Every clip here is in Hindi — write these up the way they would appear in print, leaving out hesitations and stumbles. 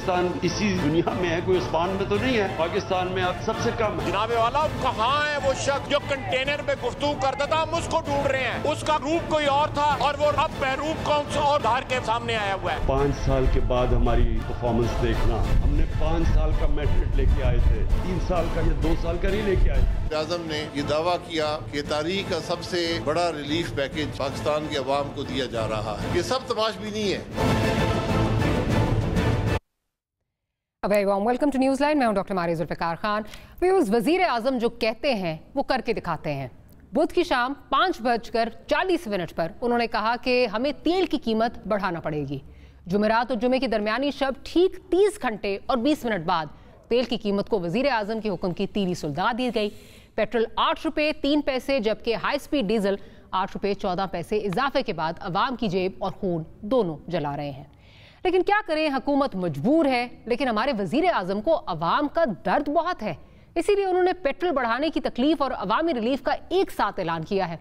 पाकिस्तान इसी दुनिया में है, कोई उस्मान में तो नहीं है। पाकिस्तान में अब सबसे कम है। जनाबे वाला कहाँ है वो शख्स जो कंटेनर में गुफ्तगू करता था? हम उसको ढूंढ रहे हैं। उसका रूप कोई और था और वो अब बहरूप कौन सा और धार के सामने आया हुआ है। 5 साल के बाद हमारी परफॉर्मेंस देखना, हमने 5 साल का मैट्रिक लेके आए थे, 3 साल का या 2 साल का नहीं लेके आए। आज़म ने ये दावा किया कि तारीख का सबसे बड़ा रिलीफ पैकेज पाकिस्तान की अवाम को दिया जा रहा है। ये सब तमाशबीनी है। Welcome to news line. मैं हूं डॉक्टर मारिया जुल्फ़िकार खान। वज़ीर आज़म जो कहते हैं वो करके दिखाते हैं। बुध की शाम 5:40 पर उन्होंने कहा कि हमें तेल की कीमत बढ़ाना पड़ेगी। जुमेरात और जुमे की दरमियानी शब ठीक 30 घंटे और 20 मिनट बाद तेल की कीमत को वज़ीर आज़म के हुक्म की तीली सुलगा दी गई। पेट्रोल 8 रुपये 3 पैसे जबकि हाई स्पीड डीजल 8 रुपये 14 पैसे इजाफे के बाद अवाम की जेब और खून दोनों जला रहे हैं। लेकिन क्या करें, हुकूमत मजबूर है। लेकिन हमारे वज़ीर आज़म को अवाम का दर्द बहुत है, इसीलिए उन्होंने पेट्रोल बढ़ाने की तकलीफ और अवामी रिलीफ का एक साथ ऐलान किया है।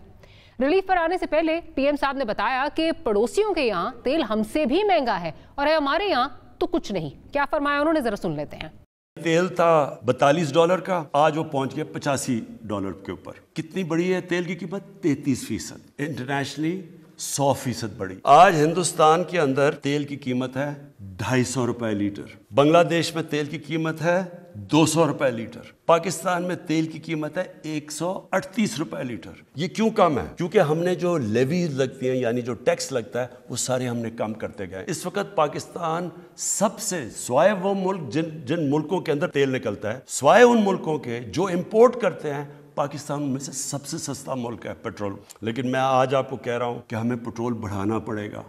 रिलीफ पर आने से पहले पीएम साहब ने बताया कि पड़ोसियों के यहाँ तेल हमसे भी महंगा है और है हमारे यहाँ तो कुछ नहीं। क्या फरमाया उन्होंने, जरा सुन लेते हैं। तेल था $42 का, आज वो पहुंच गया $85 के ऊपर। कितनी बढ़ी है तेल की कीमत? 33%। इंटरनेशनली 100% बढ़ी। आज हिंदुस्तान के अंदर तेल की कीमत है 250 रुपए लीटर। बांग्लादेश में तेल की कीमत है 200 रुपए लीटर। पाकिस्तान में तेल की कीमत है 138 रुपए लीटर। ये क्यों कम है? क्योंकि हमने जो लेवीज लगती हैं यानी जो टैक्स लगता है वो सारे हमने कम करते गए। इस वक्त पाकिस्तान सबसे, स्वाय वो मुल्क जिन मुल्कों के अंदर तेल निकलता है, स्वाय उन मुल्कों के जो इंपोर्ट करते हैं, पाकिस्तान में से सबसे सस्ता मुल्क है पेट्रोल। लेकिन मैं आज आपको कह रहा हूं कि हमें पेट्रोल बढ़ाना पड़ेगा।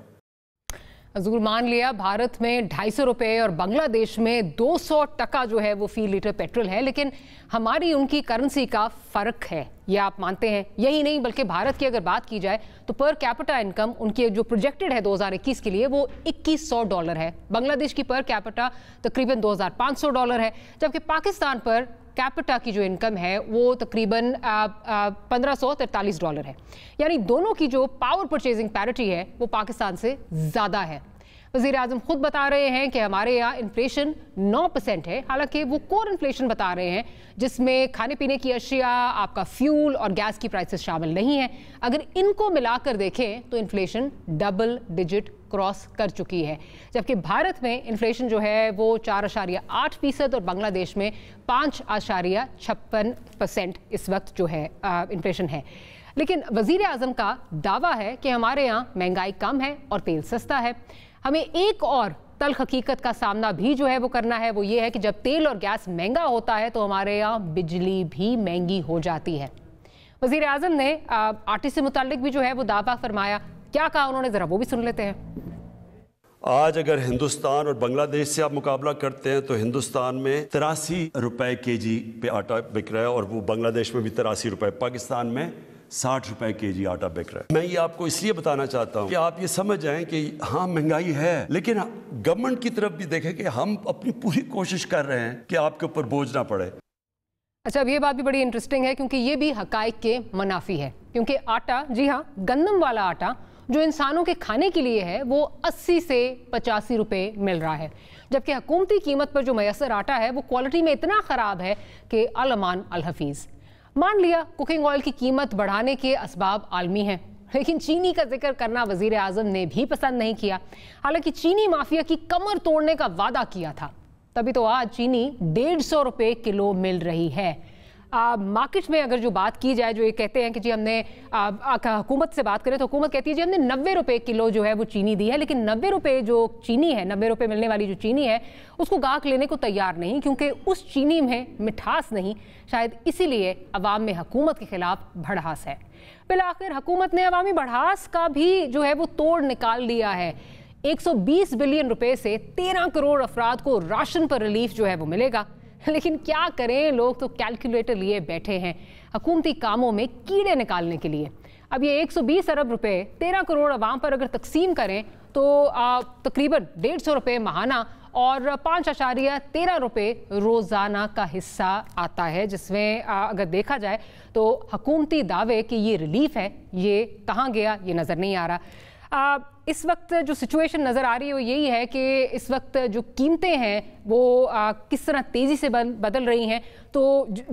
हजूर मान लिया भारत में 250 रुपये और बांग्लादेश में 200 टका जो है वो फी लीटर पेट्रोल है, लेकिन हमारी उनकी करेंसी का फ़र्क है, ये आप मानते हैं। यही नहीं बल्कि भारत की अगर बात की जाए तो पर कैपिटा इनकम उनकी जो प्रोजेक्टेड है 2021 के लिए वो $2100 है। बांग्लादेश की पर कैपिटा तकरीबन $2500 है, जबकि पाकिस्तान पर कैपिटा की जो इनकम है वो तकरीबन $1543 है। यानी दोनों की जो पावर परचेजिंग पैरिटी है वो पाकिस्तान से ज़्यादा है। वज़ीर आज़म खुद बता रहे हैं कि हमारे यहाँ इन्फ्लेशन 9% है, हालांकि वो कोर इन्फ्लेशन बता रहे हैं जिसमें खाने पीने की अशिया, आपका फ्यूल और गैस की प्राइसेस शामिल नहीं है। अगर इनको मिलाकर देखें तो इन्फ्लेशन डबल डिजिट क्रॉस कर चुकी है, जबकि भारत में इन्फ्लेशन जो है वो 4.8% और बांग्लादेश में 5.56% इस वक्त जो है इन्फ्लेशन है। लेकिन वज़ीर आज़म का दावा है कि हमारे यहाँ महंगाई कम है और तेल सस्ता है। हमें एक और तल्ख हकीकत का सामना भी जो है वो करना है, वो ये है कि जब तेल और गैस महंगा होता है तो हमारे यहाँ बिजली भी महंगी हो जाती है। वज़ीर आज़म ने आटे से मुताल्लिक भी जो है वो दावा फरमाया। क्या कहा उन्होंने, ज़रा वो भी सुन लेते हैं। आज अगर हिंदुस्तान और बांग्लादेश से आप मुकाबला करते हैं तो हिंदुस्तान में 83 रुपए केजी पे आटा बिक रहा है और वो बांग्लादेश में भी 83 रुपए, पाकिस्तान में 60 रुपए केजी आटा बिक रहा है। मैं ये आपको इसलिए बताना चाहता हूँ कि आप ये समझ जाएं कि हाँ महंगाई है, लेकिन गवर्नमेंट की तरफ भी देखें कि हम अपनी पूरी कोशिश कर रहे हैं कि आपके ऊपर बोझ ना पड़े। अच्छा, अब ये बात भी बड़ी इंटरेस्टिंग है क्योंकि ये भी हकाइक के मुनाफी है, क्योंकि आटा, जी हाँ, गंदम वाला आटा जो इंसानों के खाने के लिए है वो 80 से 85 रुपए मिल रहा है, जबकि हुकूमती कीमत पर जो मैसर आटा है वो क्वालिटी में इतना ख़राब है कि अल-अमान अल-हफीज़। मान लिया कुकिंग ऑयल की कीमत बढ़ाने के असबाब आलमी हैं, लेकिन चीनी का जिक्र करना वज़ीर आज़म ने भी पसंद नहीं किया। हालांकि चीनी माफिया की कमर तोड़ने का वादा किया था, तभी तो आज चीनी 150 रुपये किलो मिल रही है। मार्केट में अगर जो बात की जाए, जो ये कहते हैं कि जी हमने हुकूमत से बात करें तो हुकूमत कहती है जी हमने 90 रुपये किलो जो है वो चीनी दी है, लेकिन 90 रुपये जो चीनी है, 90 रुपये मिलने वाली जो चीनी है उसको गाहक लेने को तैयार नहीं, क्योंकि उस चीनी में मिठास नहीं। शायद इसीलिए अवाम में हुकूमत के खिलाफ भड़ास है। फिलहाल हुकूमत ने अवामी भड़ास का भी जो है वो तोड़ निकाल दिया है। 120 बिलियन रुपए से 13 करोड़ अफराद को राशन पर रिलीफ जो है वो मिलेगा, लेकिन क्या करें, लोग तो कैलकुलेटर लिए बैठे हैं हुकूमती कामों में कीड़े निकालने के लिए। अब ये 120 अरब रुपए 13 करोड़ अवाम पर अगर तकसीम करें तो तकरीबन 150 रुपये माहाना और 5.13 रुपये रोज़ाना का हिस्सा आता है, जिसमें अगर देखा जाए तो हुकूमती दावे कि ये रिलीफ है ये कहाँ गया, ये नज़र नहीं आ रहा। इस वक्त जो सिचुएशन नज़र आ रही है वो यही है कि इस वक्त जो कीमतें हैं वो किस तरह तेज़ी से बदल रही हैं, तो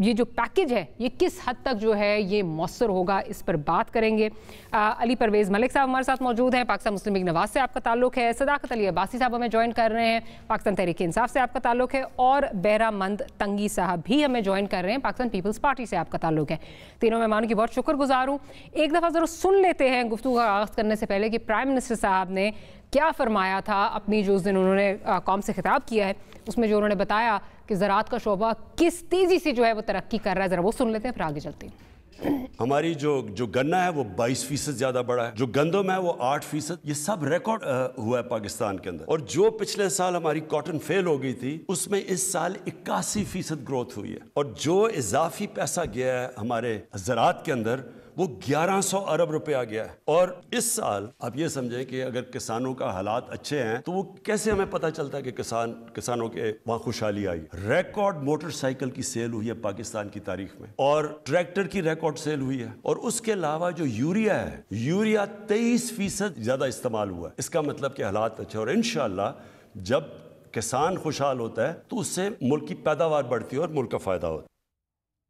ये जो पैकेज है ये किस हद तक जो है ये मौसर होगा, इस पर बात करेंगे। अली परवेज़ मलिक साहब हमारे साथ मौजूद हैं, पाकिस्तान मुस्लिम लीग नवाज से आपका ताल्लुक है, सदाकत अली अब्बासी साहब हमें ज्वाइन कर रहे हैं, पाकिस्तान तहरीक इंसाफ से आपका ताल्लुक है, और बहरामंद तंगी साहब भी हमें ज्वाइन कर रहे हैं, पाकिस्तान पीपल्स पार्टी से आपका ताल्लुक है। तीनों मेहमानों की बहुत शुक्रगुजार हूँ। एक दफ़ा ज़रूर सुन लेते हैं गुफ्तगू का आगाज़ करने से पहले कि प्राइम मिनिस्टर साहब ने क्या फरमाया था अपनी जो उस दिन उन्होंने कौम से खिताब किया है, उसमें जो उन्होंने बताया कि ज़राअत का शोबा किस तेज़ी से जो है वो तरक्की कर रहा है, ज़रा वो सुन लेते हैं फिर आगे चलते हैं। हमारी जो गन्ना है वो 22% ज्यादा बढ़ा है, जो गंदम है वो 8%, ये सब रिकॉर्ड हुआ है पाकिस्तान के अंदर। और जो पिछले साल हमारी कॉटन फेल हो गई थी उसमें इस साल 81% ग्रोथ हुई है, और जो इजाफी पैसा गया है हमारे ज़राअत के अंदर वो 1100 अरब रुपए आ गया है। और इस साल आप ये समझें कि अगर किसानों का हालात अच्छे हैं तो वो कैसे हमें पता चलता है कि किसानों के वहां खुशहाली आई। रिकॉर्ड मोटरसाइकिल की सेल हुई है पाकिस्तान की तारीख में, और ट्रैक्टर की रिकॉर्ड सेल हुई है, और उसके अलावा जो यूरिया है, यूरिया 23% ज्यादा इस्तेमाल हुआ है। इसका मतलब कि हालात अच्छे, और इंशाअल्लाह जब किसान खुशहाल होता है तो उससे मुल्क की पैदावार बढ़ती है और मुल्क का फायदा होता है।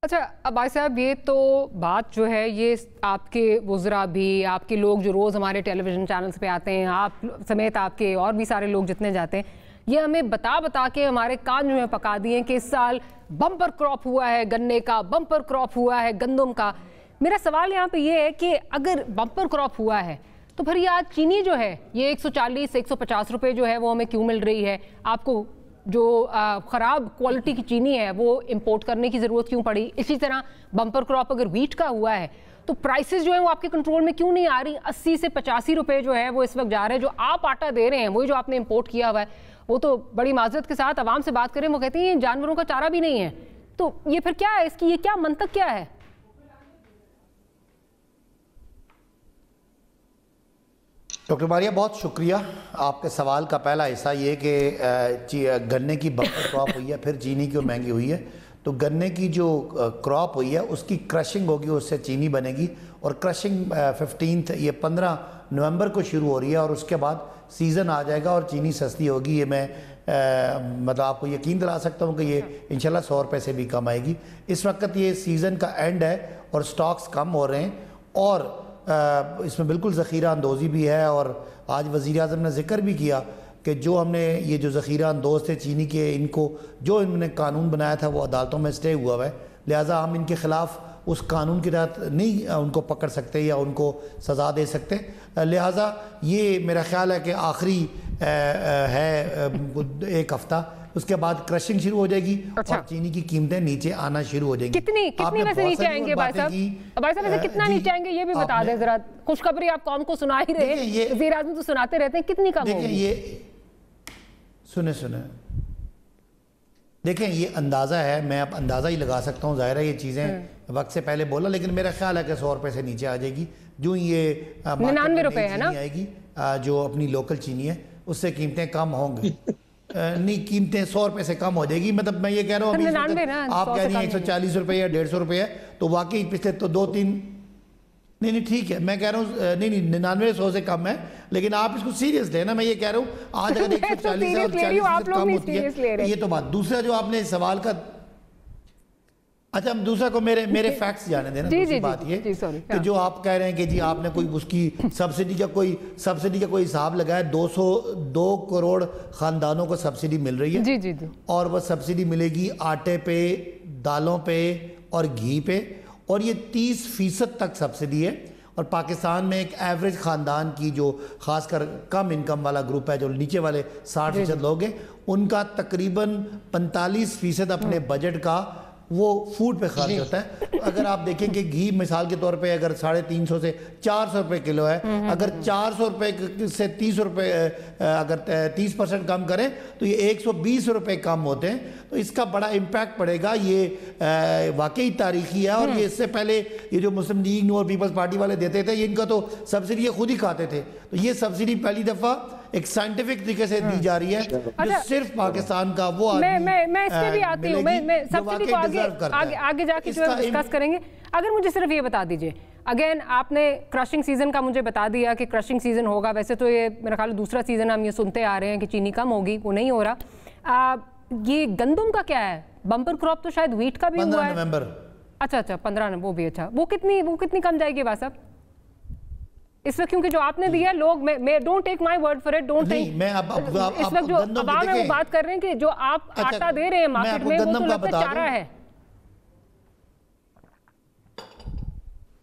अच्छा अब्बाई साहब, ये तो बात जो है ये आपके वुज़रा भी, आपके लोग जो रोज़ हमारे टेलीविज़न चैनल्स पे आते हैं, आप समेत आपके और भी सारे लोग जितने जाते हैं, ये हमें बता के हमारे कान में पका दिए कि इस साल बम्पर क्रॉप हुआ है गन्ने का, बम्पर क्रॉप हुआ है गंदम का। मेरा सवाल यहाँ पे ये है कि अगर बम्पर क्रॉप हुआ है तो फिर ये आज चीनी जो है ये 140 से 150 रुपये जो है वो हमें क्यों मिल रही है? आपको जो ख़राब क्वालिटी की चीनी है वो इंपोर्ट करने की ज़रूरत क्यों पड़ी? इसी तरह बम्पर क्रॉप अगर वीट का हुआ है तो प्राइसेस जो है वो आपके कंट्रोल में क्यों नहीं आ रही? 80 से 85 रुपये जो है वो इस वक्त जा रहे हैं। जो आप आटा दे रहे हैं वही जो आपने इंपोर्ट किया हुआ है, वो तो बड़ी माजरत के साथ आवाम से बात करें वो कहते हैं जानवरों का चारा भी नहीं है। तो ये फिर क्या है, इसकी ये क्या मंतक क्या है? डॉक्टर मारिया, बहुत शुक्रिया। आपके सवाल का पहला हिस्सा ये कि गन्ने की बम्पर क्रॉप हुई है, फिर चीनी क्यों महंगी हुई है। तो गन्ने की जो क्रॉप हुई है उसकी क्रशिंग होगी, उससे चीनी बनेगी, और क्रशिंग 15 नवंबर को शुरू हो रही है, और उसके बाद सीज़न आ जाएगा और चीनी सस्ती होगी। ये मैं मतलब आपको यकीन दिला सकता हूँ कि ये इंशाल्लाह 100 रुपये से भी कम आएगी। इस वक्त ये सीज़न का एंड है और स्टॉक्स कम हो रहे हैं, और इसमें बिल्कुल ज़ख़ीरा अंदोज़ी भी है। और आज वज़ीर आज़म ने जिक्र भी किया कि जो हमने ये जो ज़ख़ीरा अंदोज़ थे चीनी के, इनको जो इन्होंने कानून बनाया था वो अदालतों में स्टे हुआ है, लिहाजा हम इनके ख़िलाफ़ उस कानून के तहत नहीं उनको पकड़ सकते या उनको सज़ा दे सकते। लिहाजा ये मेरा ख़्याल है कि आखिरी है एक हफ़्ता, उसके बाद क्रशिंग शुरू हो जाएगी। अच्छा। और चीनी की कीमतें नीचे आना शुरू हो जाएंगी। कितनी वैसे नीचे आएंगे भाई साहब? वैसे कितना नीचे आएंगे ये भी बता दें जरा। खुशखबरी आप कौम को सुना ही रहे हैं, वज़ीर आज़म तो सुनाते रहते हैं, कितनी कम होगी? ये सुने देखें, ये अंदाज़ा है, मैं अब अंदाज़ा ही लगा सकता हूँ। ज़ाहिर है ये चीज़ें वक्त से पहले बोला, लेकिन मेरा ख्याल है कि 100 रुपये से नीचे आ जाएगी। जो ये 99 रुपये है ना आएगी, जो अपनी लोकल चीनी है उससे कीमतें कम होंगी। नहीं, कीमतें 100 रुपये से कम हो जाएगी। मतलब मैं ये कह रहा हूँ आप कह रही हैं 140 रुपये या 150 रुपये है, तो वाकई पिछले तो 2-3 नहीं ठीक है, मैं कह रहा हूँ नहीं 99-100 से कम है, लेकिन आप इसको सीरियस लेना। मैं ये कह रहा हूँ आज अगर 140 और 40 से कम होती है ये तो बात। दूसरा जो आपने सवाल का, अच्छा हम दूसरा को मेरे फैक्ट्स जाने देना। दूसरी बात ये कि जो आप कह रहे हैं कि जी आपने कोई उसकी सब्सिडी का कोई हिसाब लगाया, 202 करोड़ खानदानों को सब्सिडी मिल रही है। जी। और वह सब्सिडी मिलेगी आटे पे, दालों पे और घी पे, और ये 30% तक सब्सिडी है। और पाकिस्तान में एक एवरेज ख़ानदान की जो ख़ासकर कम इनकम वाला ग्रुप है, जो नीचे वाले 60% लोग हैं, उनका तकरीबन 45% अपने बजट का वो फूड पे खर्च होता है। अगर आप देखें कि घी मिसाल के तौर पे अगर 350 से 400 रुपये किलो है, अगर 400 रुपये से 30 रुपये अगर 30% कम करें तो ये 120 रुपये कम होते हैं। तो इसका बड़ा इम्पैक्ट पड़ेगा। ये वाकई तारीखी है। और ये इससे पहले ये जो मुस्लिम लीग और पीपल्स पार्टी वाले देते थे, इनका तो सब्सिडी ये खुद ही खाते थे। तो ये सब्सिडी पहली दफ़ा एक साइंटिफिक तरीके से दी जा रही है, जो सिर्फ पाकिस्तान का वो मैं इस पे भी आती हूँ। मैं सब्सिडी को आगे जाके जो है डिस्कस करेंगे। अगर मुझे सिर्फ ये बता दीजिए, अगेन आपने क्रशिंग सीजन का मुझे बता दिया कि क्रशिंग सीजन होगा। वैसे तो ये मेरा ख्याल दूसरा सीजन हम ये सुनते आ रहे हैं कि चीनी कम होगी, वो नहीं हो रहा। ये गंदम का क्या है? बम्पर क्रॉप तो शायद व्हीट का भी हुआ है। 15 नवंबर। अच्छा 15, वो भी अच्छा। वो कितनी कम जाएगी बात साहब इस वक्त? क्योंकि जो आपने दिया लोग, मैं don't take my word for it, don't take. इस वक्त जो अवाम है वो बात कर रहे हैं कि जो आप आटा दे रहे हैं मार्केट में वो तो लगता है चारा है।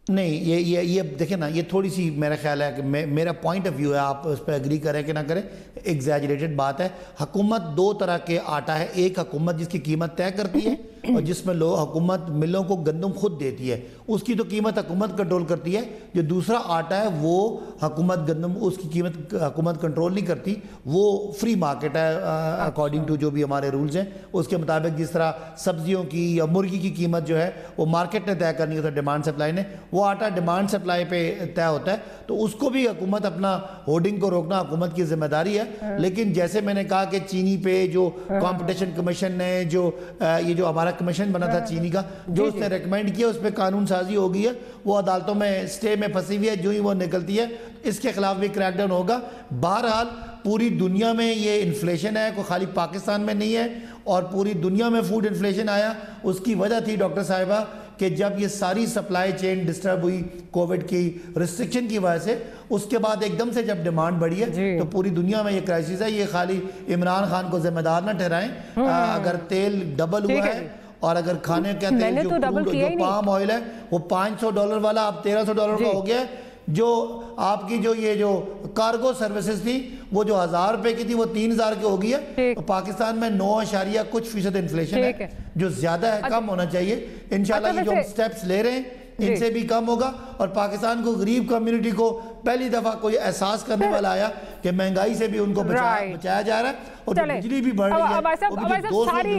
नहीं, ये देखिए ना, ये थोड़ी सी मेरा ख्याल है कि मेरा पॉइंट ऑफ व्यू है, आप उस पर एग्री करें कि ना करें, एग्जैजरेटेड बात है। हुकूमत दो तरह के आटा है, एक हुकूमत जिसकी कीमत तय करती है और जिसमें हुकूमत मिलों को गंदम खुद देती है, उसकी तो कीमत हुकूमत कंट्रोल करती है। जो दूसरा आटा है वो हुकूमत गंदम, उसकी कीमत हुकूमत कंट्रोल नहीं करती, वो फ्री मार्केट है अकॉर्डिंग टू जो भी हमारे रूल्स हैं उसके मुताबिक। जिस तरह सब्जियों की या मुर्गी की कीमत जो है वो मार्केट ने तय करनी होता है, डिमांड सप्लाई ने, वो आटा डिमांड सप्लाई पे तय होता है, तो उसको भी हुकूमत अपना होर्डिंग को रोकना हुकूमत की जिम्मेदारी है। लेकिन जैसे मैंने कहा कि चीनी पे जो कंपटीशन कमीशन ने जो ये जो हमारा कमीशन बना था चीनी का, जो उसने रेकमेंड किया उस पर कानून साजी हो गई है, वो अदालतों में स्टे में फंसी हुई है, जो ही वो निकलती है इसके खिलाफ भी क्रैकडाउन होगा। बहरहाल पूरी दुनिया में ये इन्फ्लेशन है, कोई खाली पाकिस्तान में नहीं है, और पूरी दुनिया में फूड इन्फ्लेशन आया उसकी वजह थी डॉक्टर साहिबा कि जब ये सारी सप्लाई चेन डिस्टर्ब हुई कोविड की रिस्ट्रिक्शन की वजह से, उसके बाद एकदम से जब डिमांड बढ़ी है तो पूरी दुनिया में ये क्राइसिस है। ये खाली इमरान खान को जिम्मेदार ना ठहराएं। अगर तेल डबल हुआ है और अगर खाने का तेल जो पाम ऑयल है वो $500 वाला अब $1300 का हो गया है। जो आपकी जो ये जो कार्गो सर्विसेज थी वो जो 1000 रुपए की थी वो 3000 की हो गई है। तो पाकिस्तान में 9 कुछ फीसद इन्फ्लेशन है, जो ज्यादा है, कम होना चाहिए। इंशाल्लाह ये जो हम स्टेप्स ले रहे हैं इनसे भी कम होगा, और पाकिस्तान को, गरीब कम्युनिटी को पहली दफा कोई एहसास करने वाला आया कि महंगाई से भी उनको बचाया जा रहा है, और बिजली भी बढ़ रही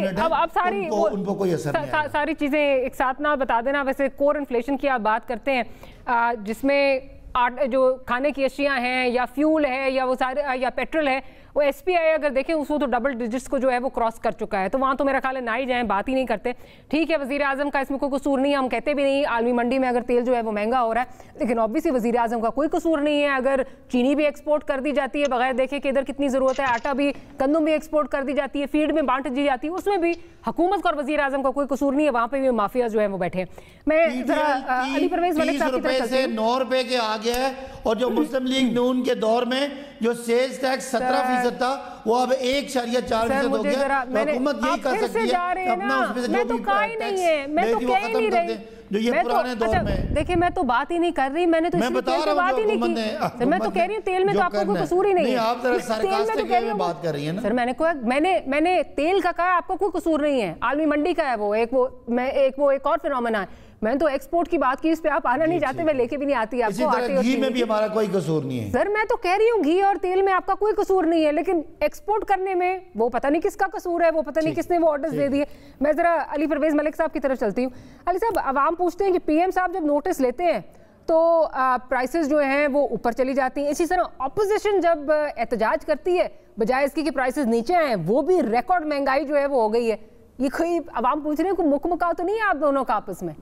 है, उनको कोई असर नहीं है। सारी चीजें एक साथ ना बता देना। वैसे कोर इन्फ्लेशन की आप बात करते हैं जिसमें जो खाने की अशियाँ हैं या फ्यूल है या वो सारे या पेट्रोल है, वो SPI अगर देखें उसको तो डबल डिजिट्स को जो है वो क्रॉस कर चुका है। तो वहाँ तो मेरा ख्याल है ना ही जाएं, बात ही नहीं करते। ठीक है, वजीर आजम का इसमें कोई कसूर नहीं है, हम कहते भी नहीं आलमी मंडी में अगर तेल जो है वो महंगा हो रहा है, लेकिन ऑब्वियसली वजीर आजम का कोई कसूर नहीं है अगर चीनी भी एक्सपोर्ट कर दी जाती है बगैर देखे कि इधर कितनी ज़रूरत है, आटा भी, गंदम भी एक्सपोर्ट कर दी जाती है, फीड में बांट दी जाती है, उसमें भी हुकूमत का और वजीर आजम का कोई कसूर नहीं है, वहाँ पे भी माफिया जो है वो बैठे हैं। मैं जरा अली परवेज मलिक साहब की तरफ चलती हूं। 9 रुपए के आ गया है, और जो मुस्लिम लीग नून के दौर में जो सेल्स टैक्स 17% था वो अब 1.4% हो गया। हुकूमत यही कर सकती है अपना उसमें से जो भी टैक्स जो ये पुराने दौर में। देखिए मैं तो बात ही नहीं कर रही, मैंने तो इसलिए तेल पे बात ही नहीं की। मैं तो कह रही हूँ तेल में तो आपको कोई कसूर ही नहीं है। आप जरा सार्कास्टिक वे में बात कर रही है ना। सर मैंने तेल का कहा, आपको कोई कसूर नहीं है, आलमी मंडी का है वो एक और फिनोमेना है। मैंने तो एक्सपोर्ट की बात की, इस पे आप आना नहीं चाहते, मैं लेके भी नहीं आती आपको। आटे घी में भी हमारा कोई कसूर नहीं है सर, मैं तो कह रही हूँ घी और तेल में आपका कोई कसूर नहीं है, लेकिन एक्सपोर्ट करने में वो पता नहीं किसका कसूर है, वो पता नहीं किसने वो ऑर्डर्स दे दिए। मैं जरा अली परवेज मलिक साहब की तरफ चलती हूँ। अली साहब, अवाम पूछते हैं कि PM साहब जब नोटिस लेते हैं तो प्राइसेस जो हैं वो ऊपर चली जाती हैं, इसी तरह ऑपोजिशन जब एहतजाज करती है बजाय इसकी कि प्राइसेस नीचे आए, वो भी रिकॉर्ड महंगाई जो है वो हो गई है। ये कोई अवाम पूछ रहे हैं, कोई मुकमुका तो नहीं है आप दोनों का आपस में?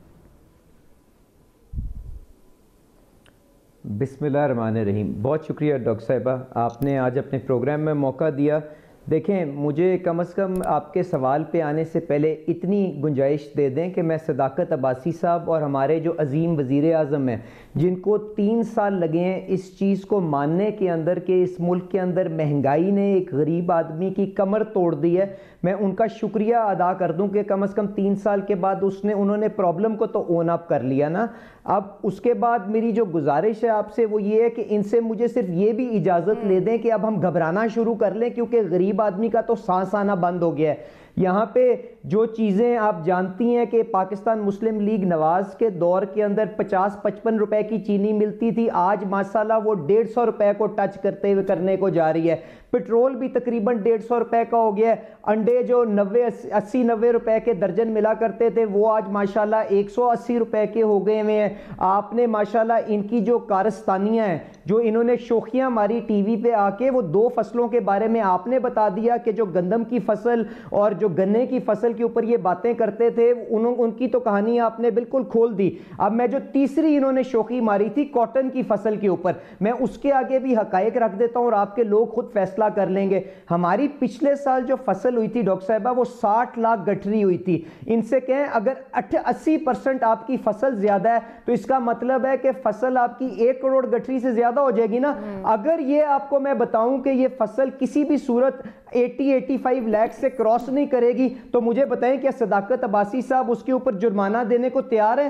बिस्मिल्लाहिर्रहमानिर्रहीम। बहुत शुक्रिया डॉक्टर साहिबा, आपने आज अपने प्रोग्राम में मौका दिया। देखें, मुझे कम से कम आपके सवाल पे आने से पहले इतनी गुंजाइश दे दें कि मैं सदाकत अब्बासी साहब और हमारे जो अजीम वज़ीर आज़म हैं, जिनको 3 साल लगे हैं इस चीज़ को मानने के अंदर कि इस मुल्क के अंदर महंगाई ने एक गरीब आदमी की कमर तोड़ दी है, मैं उनका शुक्रिया अदा कर दूं कि कम से कम 3 साल के बाद उन्होंने प्रॉब्लम को तो ओन अप कर लिया ना। अब उसके बाद मेरी जो गुजारिश है आपसे वो ये है कि इनसे मुझे सिर्फ ये भी इजाज़त ले दें कि अब हम घबराना शुरू कर लें, क्योंकि गरीब आदमी का तो सांस आना बंद हो गया है। यहाँ पे जो चीज़ें आप जानती हैं कि पाकिस्तान मुस्लिम लीग नवाज के दौर के अंदर 50-55 रुपए की चीनी मिलती थी, आज माशाल्लाह वो 150 रुपए को टच करने को जा रही है। पेट्रोल भी तकरीबन 150 रुपए का हो गया है। अंडे जो 80-90 रुपए के दर्जन मिला करते थे वो आज माशाल्लाह 180 रुपए के हो गए हुए हैं। आपने माशाल्लाह इनकी जो कारस्तानियाँ हैं, जो इन्होंने शोखियाँ मारी टीवी पे आके, वो 2 फसलों के बारे में आपने बता दिया कि जो गंदम की फसल और जो जो गन्ने की फसल के ऊपर ये बातें करते थे उनकी तो कहानी आपने बिल्कुल खोल दी। अब मैं जो तीसरी इन्होंने शोखी मारी थी कॉटन की फसल के ऊपर, मैं उसके आगे भी हकायक रख देता हूं और आपके लोग खुद फैसला कर लेंगे। हमारी पिछले साल जो फसल हुई थी डॉक्टर साहिबा वो 60 लाख गठरी हुई थी। इनसे कहें अगर 80% आपकी फसल ज्यादा है तो इसका मतलब है कि फसल आपकी 1 करोड़ गठरी से ज्यादा हो जाएगी ना। अगर ये आपको मैं बताऊं कि ये फसल किसी भी सूरत 80-85 लाख से क्रॉस नहीं करेगी तो मुझे बताएं क्या सदाकत अब्बासी साहब उसके ऊपर जुर्माना देने को तैयार है?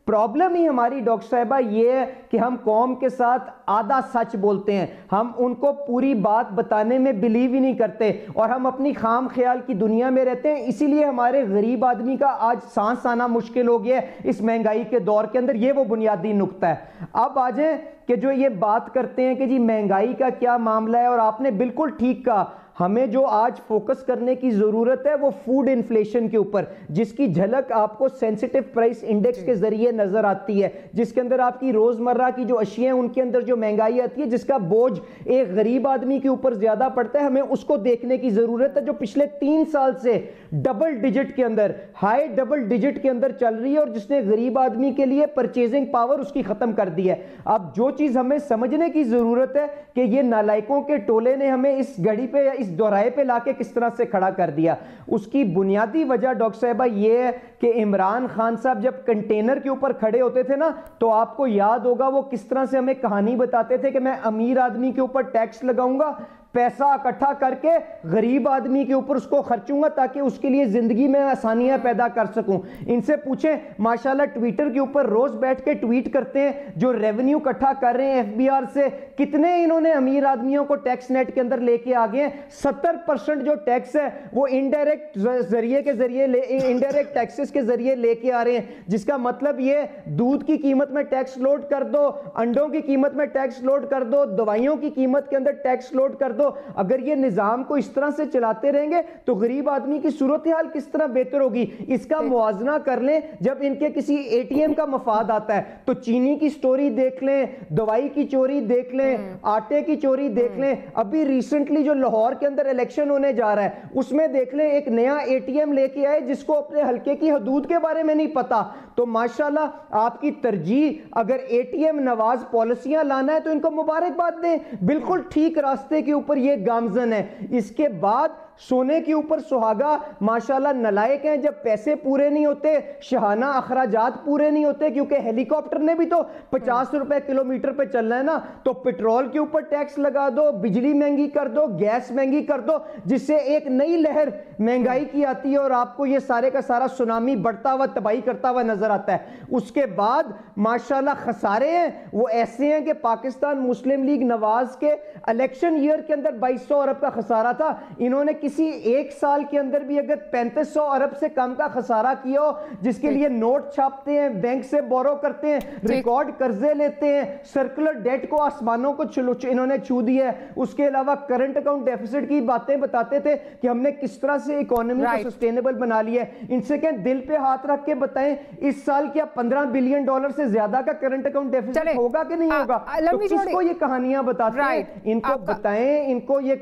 प्रॉब्लम ही हमारी डॉक्टर साहिबा ये है कि हम कौम के साथ आधा सच बोलते हैं, हम उनको पूरी बात बताने में बिलीव ही नहीं करते और हम अपनी खाम ख्याल की दुनिया में रहते हैं। इसीलिए हमारे गरीब आदमी का आज सांस आना मुश्किल हो गया है इस महंगाई के दौर के अंदर। ये वो बुनियादी नुक्ता है। अब आ जाए कि जो ये बात करते हैं कि जी महंगाई का क्या मामला है, और आपने बिल्कुल ठीक कहा, हमें जो आज फोकस करने की जरूरत है वो फूड इन्फ्लेशन के ऊपर, जिसकी झलक आपको सेंसिटिव प्राइस इंडेक्स के जरिए नजर आती है, जिसके अंदर आपकी रोजमर्रा की जो अशिया हैं उनके अंदर जो महंगाई आती है, जिसका बोझ एक गरीब आदमी के ऊपर ज्यादा पड़ता है। हमें उसको देखने की जरूरत है, जो पिछले 3 साल से डबल डिजिट के अंदर, हाई डबल डिजिट के अंदर चल रही है और जिसने गरीब आदमी के लिए परचेजिंग पावर उसकी खत्म कर दी है। अब जो चीज हमें समझने की जरूरत है कि ये नालायकों के टोले ने हमें इस घड़ी पे या इस दोराहे पे लाके किस तरह से खड़ा कर दिया। उसकी बुनियादी वजह डॉक्टर साहिबा ये है कि इमरान खान साहब जब कंटेनर के ऊपर खड़े होते थे ना, तो आपको याद होगा वो किस तरह से हमें कहानी बताते थे कि मैं अमीर आदमी के ऊपर टैक्स लगाऊंगा, पैसा इकट्ठा करके गरीब आदमी के ऊपर उसको खर्चूंगा ताकि उसके लिए जिंदगी में आसानियां पैदा कर सकूं। इनसे पूछें, माशाल्लाह ट्विटर के ऊपर रोज बैठ के ट्वीट करते हैं, जो रेवेन्यू इकट्ठा कर रहे हैं एफबीआर से, कितने इन्होंने अमीर आदमियों को टैक्स नेट के अंदर लेके आ गए हैं। 70% जो टैक्स है वो इनडायरेक्ट इनडायरेक्ट टैक्सेस के जरिए लेके आ रहे हैं, जिसका मतलब ये दूध की कीमत में टैक्स लोड कर दो, अंडों की कीमत में टैक्स लोड कर दो, दवाइयों की कीमत के अंदर टैक्स लोड कर दो। अगर ये निजाम को इस तरह से चलाते रहेंगे तो गरीब आदमी की सूरत हाल किस तरह बेहतर होगी। इसका मुआवजा कर लें, जब इनके किसी एटीएम का मफाद आता है तो चीनी की स्टोरी देख लें, दवाई की चोरी देख लें, आटे की चोरी देख लें। अभी रिसेंटली जो लाहौर के अंदर इलेक्शन होने जा रहा है उसमें देख लें, एक नया एटीएम लेके आए जिसको अपने हल्के की हदूद के बारे में नहीं पता। तो माशाल्लाह आपकी तरजीह अगर एटीएम नवाज पॉलिसियां लाना है तो इनको मुबारकबाद दें, बिल्कुल ठीक रास्ते के ऊपर ये गामजन है। इसके बाद सोने के ऊपर सुहागा, माशाल्लाह नलायक हैं, जब पैसे पूरे नहीं होते, शहाना अखराजात पूरे नहीं होते, क्योंकि हेलीकॉप्टर ने भी तो 50 रुपए किलोमीटर पे चलना है ना, तो पेट्रोल के ऊपर टैक्स लगा दो, बिजली महंगी कर दो, गैस महंगी कर दो, जिससे एक नई लहर महंगाई की आती है और आपको ये सारे का सारा सुनामी बढ़ता हुआ तबाही करता हुआ नजर आता है। उसके बाद माशाल्लाह खसारे हैं वो ऐसे हैं कि पाकिस्तान मुस्लिम लीग नवाज के इलेक्शन ईयर के अंदर 2200 अरब का खसारा था। इन्होंने किसी एक साल के अंदर भी अगर 3500 अरब से कम का खसारा किया हो, जिसके लिए नोट छापते हैं, बैंक से बोरो करते हैं, रिकॉर्ड कर्जे लेते हैं, सर्कुलर डेट को आसमानों को इन्होंने छू दिया है। उसके अलावा करंट अकाउंट डेफिसिट की बातें बताते थे कि हमने किस तरह से इकोनॉमी को सस्टेनेबल बना लिया है। इनसे कहें दिल पे हाथ रख के बताएं, इस साल क्या $15 बिलियन से ज्यादा का करंट अकाउंट डेफिसिट होगा कि नहीं होगा? तो किसको ये कहानियां बताते हैं? इनको बताएं, इनको ये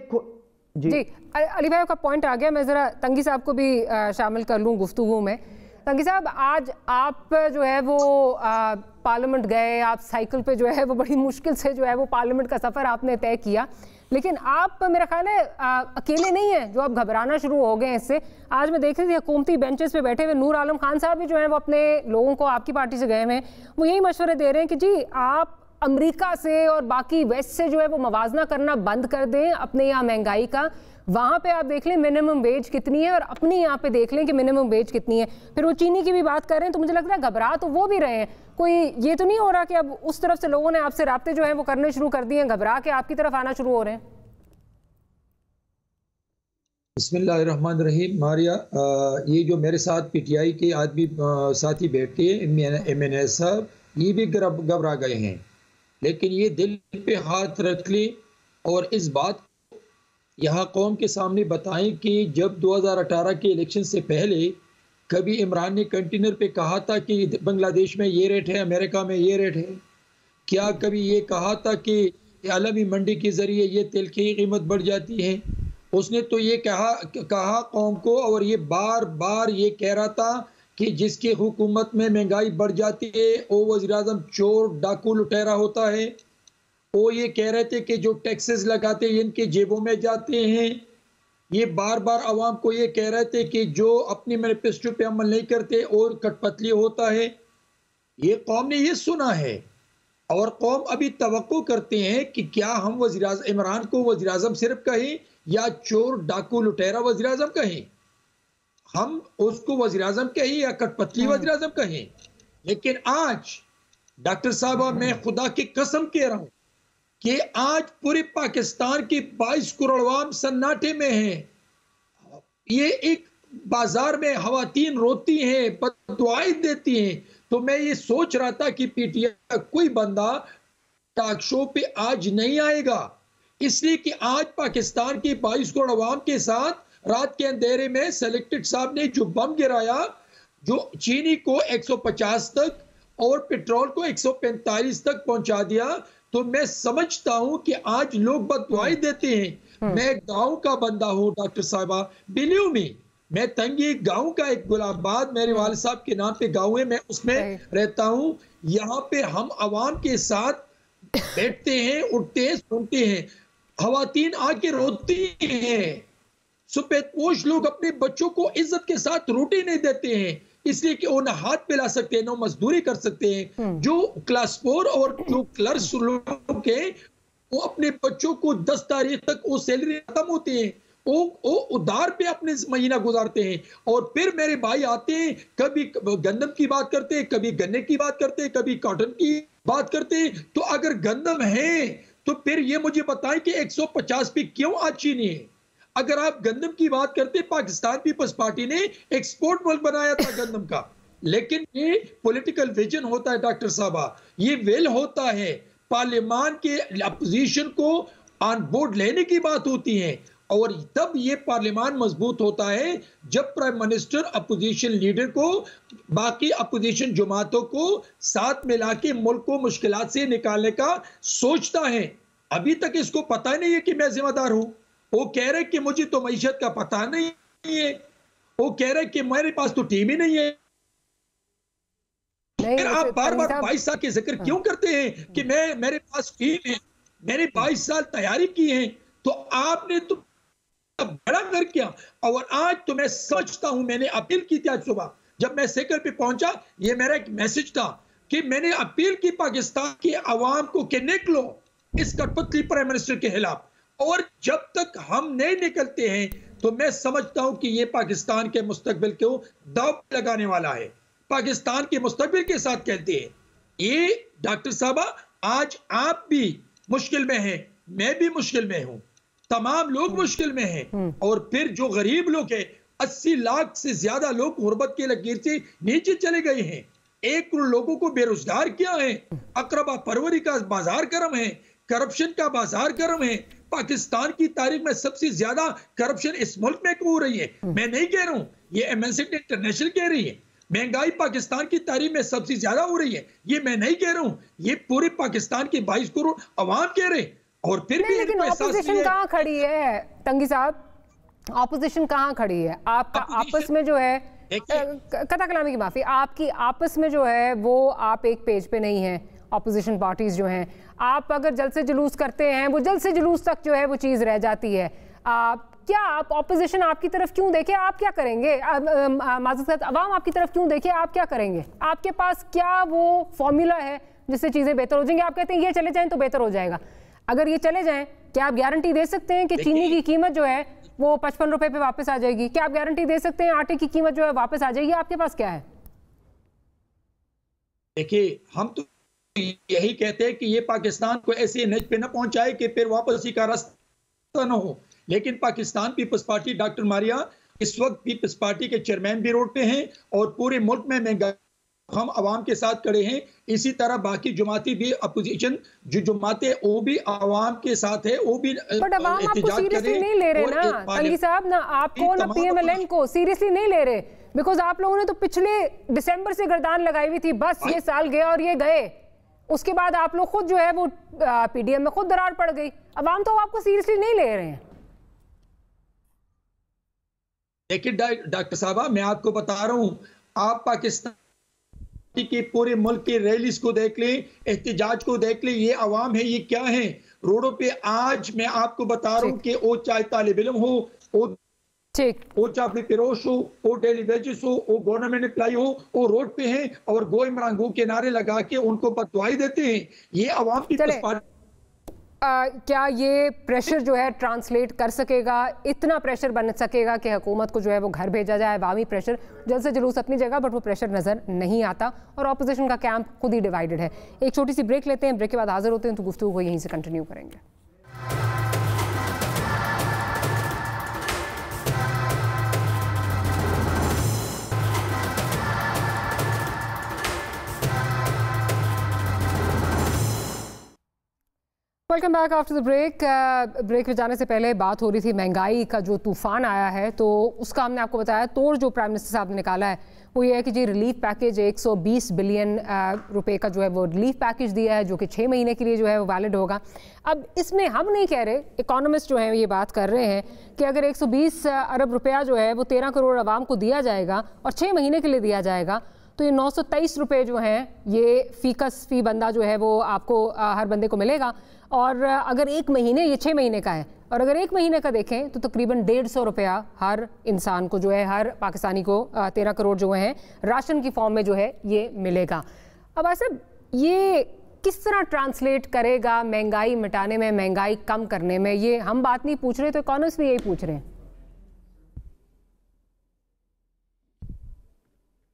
जी अली भाई का पॉइंट आ गया। मैं जरा तंगी साहब को भी शामिल कर लूं गुफ्तगू में। तंगी साहब, आज आप जो है वो पार्लियामेंट गए, आप साइकिल पे जो है वो बड़ी मुश्किल से जो है वो पार्लियामेंट का सफर आपने तय किया, लेकिन आप मेरा ख्याल है अकेले नहीं है जो आप घबराना शुरू हो गए हैं इससे। आज मैं देख रही थी हुकूमती बेंचेस पे बैठे हुए नूर आलम खान साहब भी जो है वो अपने लोगों को, आपकी पार्टी से गए हुए हैं, वो यही मशवरे दे रहे हैं कि जी आप अमेरिका से और बाकी वेस्ट से जो है वो मवाजना करना बंद कर दें अपने यहाँ महंगाई का। वहाँ पे आप देख लें मिनिमम वेज कितनी है और अपनी यहाँ पे देख लें कि मिनिमम वेज कितनी है। फिर वो चीनी की भी बात कर रहे हैं, तो मुझे लगता है घबरा तो वो भी रहे हैं। कोई ये तो नहीं हो रहा कि अब उस तरफ से लोगों ने आपसे राब्ते जो है वो करने शुरू कर दिए हैं, घबरा के आपकी तरफ आना शुरू हो रहे हैं? बिस्मिल्लाहिर्रहमानिर्रहीम। मारिया, ये जो मेरे साथ पीटीआई के आदमी साथी बैठे हैं, MNA साहब, ये भी घबरा गए हैं, लेकिन ये दिल पे हाथ रख ले और इस बात यहाँ कौम के सामने बताएं कि जब 2018 के इलेक्शन से पहले कभी इमरान ने कंटेनर पे कहा था कि बांग्लादेश में ये रेट है, अमेरिका में ये रेट है? क्या कभी ये कहा था कि आलमी मंडी के ज़रिए ये तेल की कीमत बढ़ जाती है? उसने तो ये कहा कौम को, और ये बार बार ये कह रहा था कि जिसकी हुकूमत में महंगाई बढ़ जाती है वो वज़ीर-ए-आज़म चोर डाकू लुटेरा होता है। वो ये कह रहे थे कि जो टैक्सेस लगाते हैं इनके जेबों में जाते हैं। ये बार बार आवाम को ये कह रहे थे कि जो अपनी मैनिफेस्टो पे अमल नहीं करते और कठपुतली होता है। ये कौम ने ये सुना है और कौम अभी तवक्को करते हैं कि क्या हम वज़ीर-ए-आज़म इमरान को वज़ीर-ए-आज़म सिर्फ कहें या चोर डाकू लुटेरा वज़ीर-ए-आज़म कहें, हम उसको वज़ीर-ए-आज़म कहें या कठपुतली वज़ीर-ए-आज़म कहें। लेकिन आज डॉक्टर साहब, मैं खुदा की कसम कह रहा हूं कि आज पूरे पाकिस्तान की 22 करोड़ अवाम सन्नाटे में है। ये एक बाजार में खवातीन रोती हैं, बददुआएं देती हैं। तो मैं ये सोच रहा था कि पीटीआई कोई बंदा टॉक शो पे आज नहीं आएगा, इसलिए कि आज पाकिस्तान की 22 करोड़ अवाम के साथ रात के अंधेरे में सेलेक्टेड साहब ने जो बम गिराया, जो चीनी को 150 तक और पेट्रोल को 145 तक पहुंचा दिया, तो मैं समझता हूं कि आज लोग बददुआएं देते हैं। मैं गांव का बंदा हूं डॉक्टर साहिबा, बिलीव मी, मैं तंगी गांव का एक गुलाबाद मेरे वाले साहब के नाम पे गांव है, मैं उसमें रहता हूं। यहाँ पे हम अवाम के साथ बैठते हैं, उठते हैं, सुनते हैं। खवातीन आके रोती हैं, सफेदपोश लोग अपने बच्चों को इज्जत के साथ रोटी नहीं देते हैं, इसलिए कि वो ना हाथ पिला सकते हैं ना मजदूरी कर सकते हैं। जो क्लास 4 और जो क्लर्क्स लोग हैं वो अपने बच्चों को 10 तारीख तक वो सैलरी खत्म होती है, वो उधार पे अपने महीना गुजारते हैं। और फिर मेरे भाई आते हैं, कभी गंदम की बात करते हैं, कभी गन्ने की बात करते हैं, कभी कॉटन की बात करते हैं। तो अगर गंदम है तो फिर ये मुझे बताएं कि 150 पे क्यों आज चीनी है। अगर आप गंदम की बात करते, पाकिस्तान पीपल्स पार्टी ने एक्सपोर्ट मुल्क बनाया था गंदम का, लेकिन ये पॉलिटिकल विजन होता है डॉक्टर साहबा, ये विल होता है। पार्लियामान के अपोजिशन को ऑन बोर्ड लेने की बात होती है, और तब ये पार्लियामान मजबूत होता है जब प्राइम मिनिस्टर अपोजिशन लीडर को, बाकी अपोजिशन जमातों को साथ मिला के मुल्क को मुश्किलात से निकालने का सोचता है। अभी तक इसको पता नहीं है कि मैं जिम्मेदार हूं। वो कह रहे कि मुझे तो मईशत का पता नहीं है, वो कह रहे कि मेरे पास तो टीम ही नहीं है। फिर आप बार बार 22 साल के जिक्र क्यों करते हैं कि मेरे पास टीम है, मैंने 22 साल तैयारी की है। तो आपने तो बड़ा कर किया। और आज तो मैं समझता हूं, मैंने अपील की थी आज सुबह जब मैं सेकल पे पहुंचा, ये मेरा एक मैसेज था कि मैंने अपील की पाकिस्तान की आवाम को कि निकलो इस कठपुतली प्राइम मिनिस्टर के खिलाफ। और जब तक हम नहीं निकलते हैं तो मैं समझता हूं कि ये पाकिस्तान के मुस्तकबिल को दांव लगाने वाला है, पाकिस्तान के मुस्तकबिल के साथ खेलते हैं। ये डॉक्टर साहबा, आज आप भी मुश्किल में हैं, मैं भी मुश्किल में हूं, तमाम लोग मुश्किल में हैं। और फिर जो गरीब लोग हैं, 80 लाख से ज्यादा लोग गुर्बत की लकीर से नीचे चले गए हैं। 1 करोड़ लोगों को बेरोजगार किया है। अकरबा परवरी का बाजार गर्म है, करप्शन का बाजार गर्म है। पाकिस्तान की तारीख में सबसे ज्यादा करप्शन इस मुल्क में हो रही है। मैं नहीं कह रहा हूं, ये एमएनसी इंटरनेशनल कह रही है। महंगाई पाकिस्तान की तारीख में सबसे ज्यादा हो रही है, ये मैं नहीं कह रहा हूं, ये पूरे पाकिस्तान के 22 करोड़ अवाम कह रहे हैं। और फिर भी लेकिन ऑपोजिशन कहाँ खड़ी है तंगी साहब, ऑपोजिशन कहाँ खड़ी है? आपका आपस में जो है, कथा कलामी की माफी, आपकी आपस में जो है वो आप एक पेज पे नहीं है। ऑपोजिशन पार्टीज जो हैं, आप अगर जल्द से जुलूस करते हैं, वो जल्द से जुलूस तक जो है वो चीज़ रह जाती है। क्या आप ऑपोजिशन आपकी तरफ क्यों देखे? आप क्या करेंगे? माज़रत अवाम आपकी तरफ क्यों देखे? आप क्या करेंगे? आपके पास क्या वो फॉर्मूला है जिससे चीज़ें बेहतर हो जाएंगी? आप कहते हैं ये चले जाएं तो बेहतर हो जाएगा। अगर ये चले जाएं, क्या आप गारंटी दे सकते हैं कि चीनी की कीमत जो है वो 55 रुपए पे वापस आ जाएगी? क्या आप गारंटी दे सकते हैं आटे की कीमत जो है वापस आ जाएगी? आपके पास क्या है? देखिए, हम तो यही कहते हैं कि ये पाकिस्तान को ऐसे नज पे न पहुंचाए कि फिर वापसी का रास्ता न हो। लेकिन Pakistan People's Party, doctor Maria इस वक्त पीपल्स पार्टी के चेयरमैन भी रोड पे हैं और पूरे मुल्क में हम अवाम के साथ खड़े हैं। इसी तरह बाकी जमाती भी, अपोजिशन जो जमातें वो भी अवाम के साथ है, वो भी बट अवाम आपको सीरियसली नहीं ले रहे ना तंगी साहब, ना आपको ना पीएमएलएन को सीरियसली नहीं ले रहे। बिकॉज आप लोगों ने तो पिछले दिसंबर से गर्दान लगाई हुई थी, बस ये साल गया और ये गए। उसके बाद आप लोग खुद जो है वो पीडीएम में खुद दरार पड़ गई। अवाम तो आपको सीरियसली नहीं ले रहे हैं। लेकिन डॉक्टर साहब मैं आपको बता रहा हूँ, आप पाकिस्तान के पूरे मुल्क के रैलीज को देख लें, एहतजाज को देख लें, ये अवाम है, ये क्या है रोडों पे। आज मैं आपको बता रहा हूँ कि वो चाहे तालिब इल्म हो, वो चाहे फिरोश हो, वो डेली वेजेस हो, वो गवर्नमेंट एम्प्लॉय हो, वो रोड पे हैं और गो इमरान गो के नारे लगा के उनको बददुआई देते हैं। ये अवाम की क्या ये प्रेशर जो है ट्रांसलेट कर सकेगा, इतना प्रेशर बन सकेगा कि हुकूमत को जो है वो घर भेजा जाए? अवामी प्रेशर, जल्द से जुलूस अपनी जगह, बट वो प्रेशर नज़र नहीं आता और ऑपोजिशन का कैंप खुद ही डिवाइडेड है। एक छोटी सी ब्रेक लेते हैं, ब्रेक के बाद हाजिर होते हैं तो गुफ्तगू को यहीं से कंटिन्यू करेंगे। Welcome back after the break. Break में जाने से पहले बात हो रही थी महंगाई का जो तूफान आया है, तो उसका हमने आपको बताया तोड़ जो प्राइम मिनिस्टर साहब ने निकाला है वो ये है कि जी रिलीफ पैकेज 120 बिलियन रुपए का जो है वो रिलीफ पैकेज दिया है, जो कि 6 महीने के लिए जो है वो वैलिड होगा। अब इसमें हम नहीं कह रहे, इकोनॉमिस्ट जो हैं ये बात कर रहे हैं कि अगर 120 अरब रुपया जो है वो 13 करोड़ आवाम को दिया जाएगा और 6 महीने के लिए दिया जाएगा, तो ये 923 रुपये जो हैं ये फी बंदा जो है वो आपको हर बंदे को मिलेगा। और अगर 1 महीने, ये 6 महीने का है, और अगर 1 महीने का देखें तो तकरीबन 150 रुपया हर इंसान को जो है, हर पाकिस्तानी को 13 करोड़ जो हैं राशन की फॉर्म में जो है ये मिलेगा। अब ऐसे ये किस तरह ट्रांसलेट करेगा महंगाई मिटाने में, महंगाई कम करने में? ये हम बात नहीं पूछ रहे, तो इकोनॉमिस्ट भी यही पूछ रहे हैं।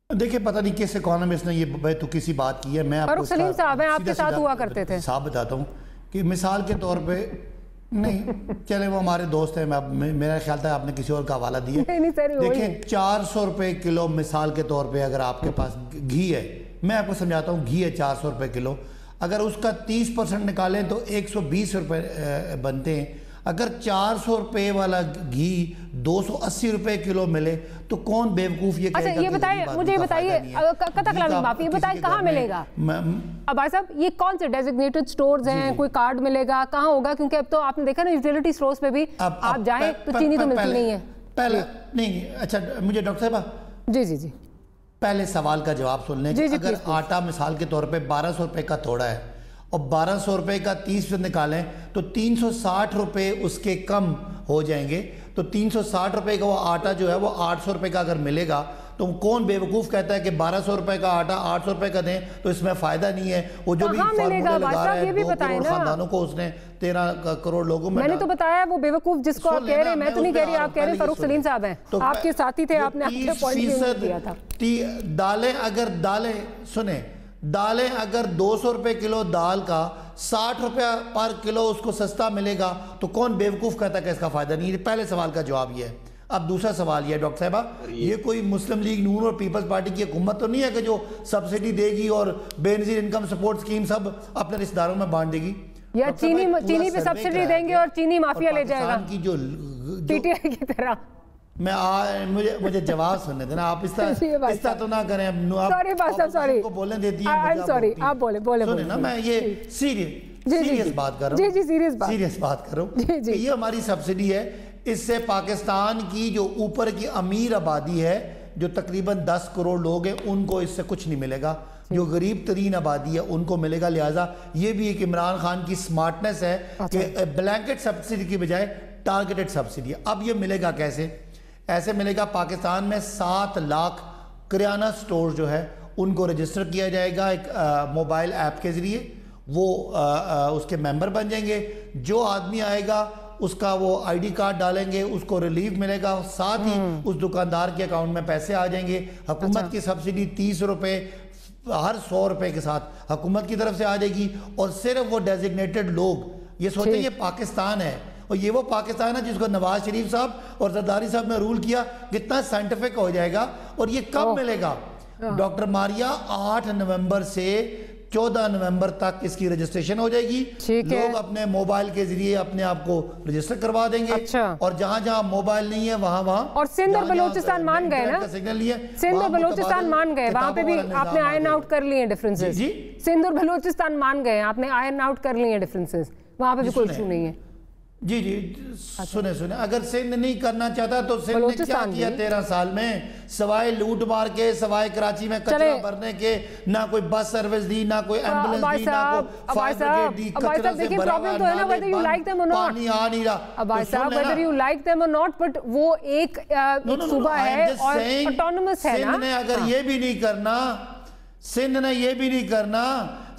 देखिए, पता नहीं किस इकोनॉमिस्ट ने ये बेतुकी सी बात की है। मैं आपको सलीम साहब हैं, आपके साथ हुआ करते थे, साहब बताता हूँ कि मिसाल के तौर पे नहीं चले वो हमारे दोस्त हैं, मेरा ख्याल था आपने किसी और का हवाला दिया। देखिए 400 रुपये किलो मिसाल के तौर पे अगर आपके पास घी है, मैं आपको समझाता हूँ, घी है 400 रुपये किलो, अगर उसका 30% निकालें तो 120 रुपये बनते हैं। अगर 400 रुपये वाला घी 280 रुपये किलो मिले तो कौन बेवकूफ ये कहेगा? अच्छा ये बताइए, मुझे बताइए, माफी, ये बताइए कहाँ मिलेगा? अब भाई साहब ये कौन से डेजिग्नेटेड स्टोर्स हैं, कोई कार्ड मिलेगा, कहाँ होगा? क्योंकि अब तो आपने देखा ना यूटिलिटी स्टोर्स पे भी आप जाएं तो चीनी तो मिलती नहीं है पहले। नहीं, अच्छा मुझे डॉक्टर साहब जी पहले सवाल का जवाब सुन लें। अगर आटा मिसाल के तौर पे 1200 रुपये का तोड़ा है और 1200 रुपये का 30% निकालें तो 360 रुपये उसके कम हो जाएंगे। तो 360 रुपये का वो आटा जो है वो 800 रुपये का अगर मिलेगा तो कौन बेवकूफ़ कहता है कि 1200 रुपये का आटा 800 रुपये का दें तो इसमें फ़ायदा नहीं है? वो जो भी फॉर्मूले लगा रहा है 2 करोड़ खानदानों को उसने 13 करोड़ लोगों में, मैंने तो बताया वो बेवकूफ़ जिसको आप कह रहे हैं, मैं तो नहीं कह रही, आप कह रहे हैं, फारूक सलीम साहब हैं, तो आपके साथी थे, आपने अपने पॉइंट दिया था। दालें अगर 200 रुपये किलो दाल का 60 रुपया पर किलो उसको सस्ता मिलेगा तो कौन बेवकूफ़ कहता कि इसका फ़ायदा नहीं है? पहले सवाल का जवाब ये है। अब दूसरा सवाल ये है डॉक्टर साहबा, ये कोई मुस्लिम लीग नून और पीपल्स पार्टी की हुकूमत तो नहीं है कि जो सब्सिडी देगी और बेनजीर इनकम सपोर्ट स्कीम सब अपने रिश्तेदारों में बांट देगी? या चीनी पे सब्सिडी देंगे और चीनी माफिया ले जाएगा की जो पीटीआई की तरह। मुझे जवाब सुनने देना, आप इस तरह तो ना करें। सॉरी को बोलने देती हैं, आई एम सॉरी, आप बोले सुने ना, मैं ये सीरियस बात कर रहा हूँ, सीरियस बात कर रहा हूँ। ये हमारी सब्सिडी है, इससे पाकिस्तान की जो ऊपर की अमीर आबादी है, जो तकरीबन 10 करोड़ लोग हैं, उनको इससे कुछ नहीं मिलेगा। जो गरीब तरीन आबादी है उनको मिलेगा। लिहाजा ये भी एक इमरान खान की स्मार्टनेस है कि ब्लैंकेट सब्सिडी की बजाय टारगेटेड सब्सिडी। अब ये मिलेगा कैसे? ऐसे मिलेगा, पाकिस्तान में 7 लाख किराना स्टोर जो है उनको रजिस्टर किया जाएगा एक मोबाइल ऐप के ज़रिए। वो उसके मेंबर बन जाएंगे। जो आदमी आएगा उसका वो आईडी कार्ड डालेंगे, उसको रिलीफ मिलेगा, साथ ही उस दुकानदार के अकाउंट में पैसे आ जाएंगे। हुकूमत की सब्सिडी 30 रुपये हर 100 रुपये के साथ हुकूमत की तरफ से आ जाएगी। और सिर्फ वो डेजिग्नेटेड लोग, ये सोचें ये पाकिस्तान है और ये वो पाकिस्तान है जिसको नवाज शरीफ साहब और जरदारी साहब ने रूल किया। कितना साइंटिफिक हो जाएगा। और ये कब मिलेगा डॉक्टर मारिया? 8 नवंबर से 14 नवंबर तक इसकी रजिस्ट्रेशन हो जाएगी। लोग अपने मोबाइल के जरिए अपने आप को रजिस्टर करवा देंगे। अच्छा। और जहां जहां मोबाइल नहीं है वहां और सिंध और बलूचिस्तान मान गए ना, सिग्नल नहीं है, सिंध और बलूचिस्तान मान गए, वहां पे भी आपने आयरन आउट कर लिए डिफरेंसेस। सिंध और बलूचिस्तान मान गए, आपने आयरन आउट कर लिए डिफरेंसेस, वहां पे भी कोई इशू नहीं है। जी जी सुने सुने, अगर सिंध नहीं करना चाहता तो सिंध ने क्या किया 13 साल में, सवाए लूट मार के, सवाए कराची में कचरा भरने के, ना कोई बस सर्विस दी, ना कोई एम्बुलेंस दी, ना कोई फायर ब्रिगेड दी, कचरा से भरा हुआ पानी आ नहीं रहा। भाई साहब whether you like them or not, but वो एक सूबा है और ऑटोनमस है ना। सिंध ने अगर ये भी नहीं करना, सिंध ने ये भी नहीं करना,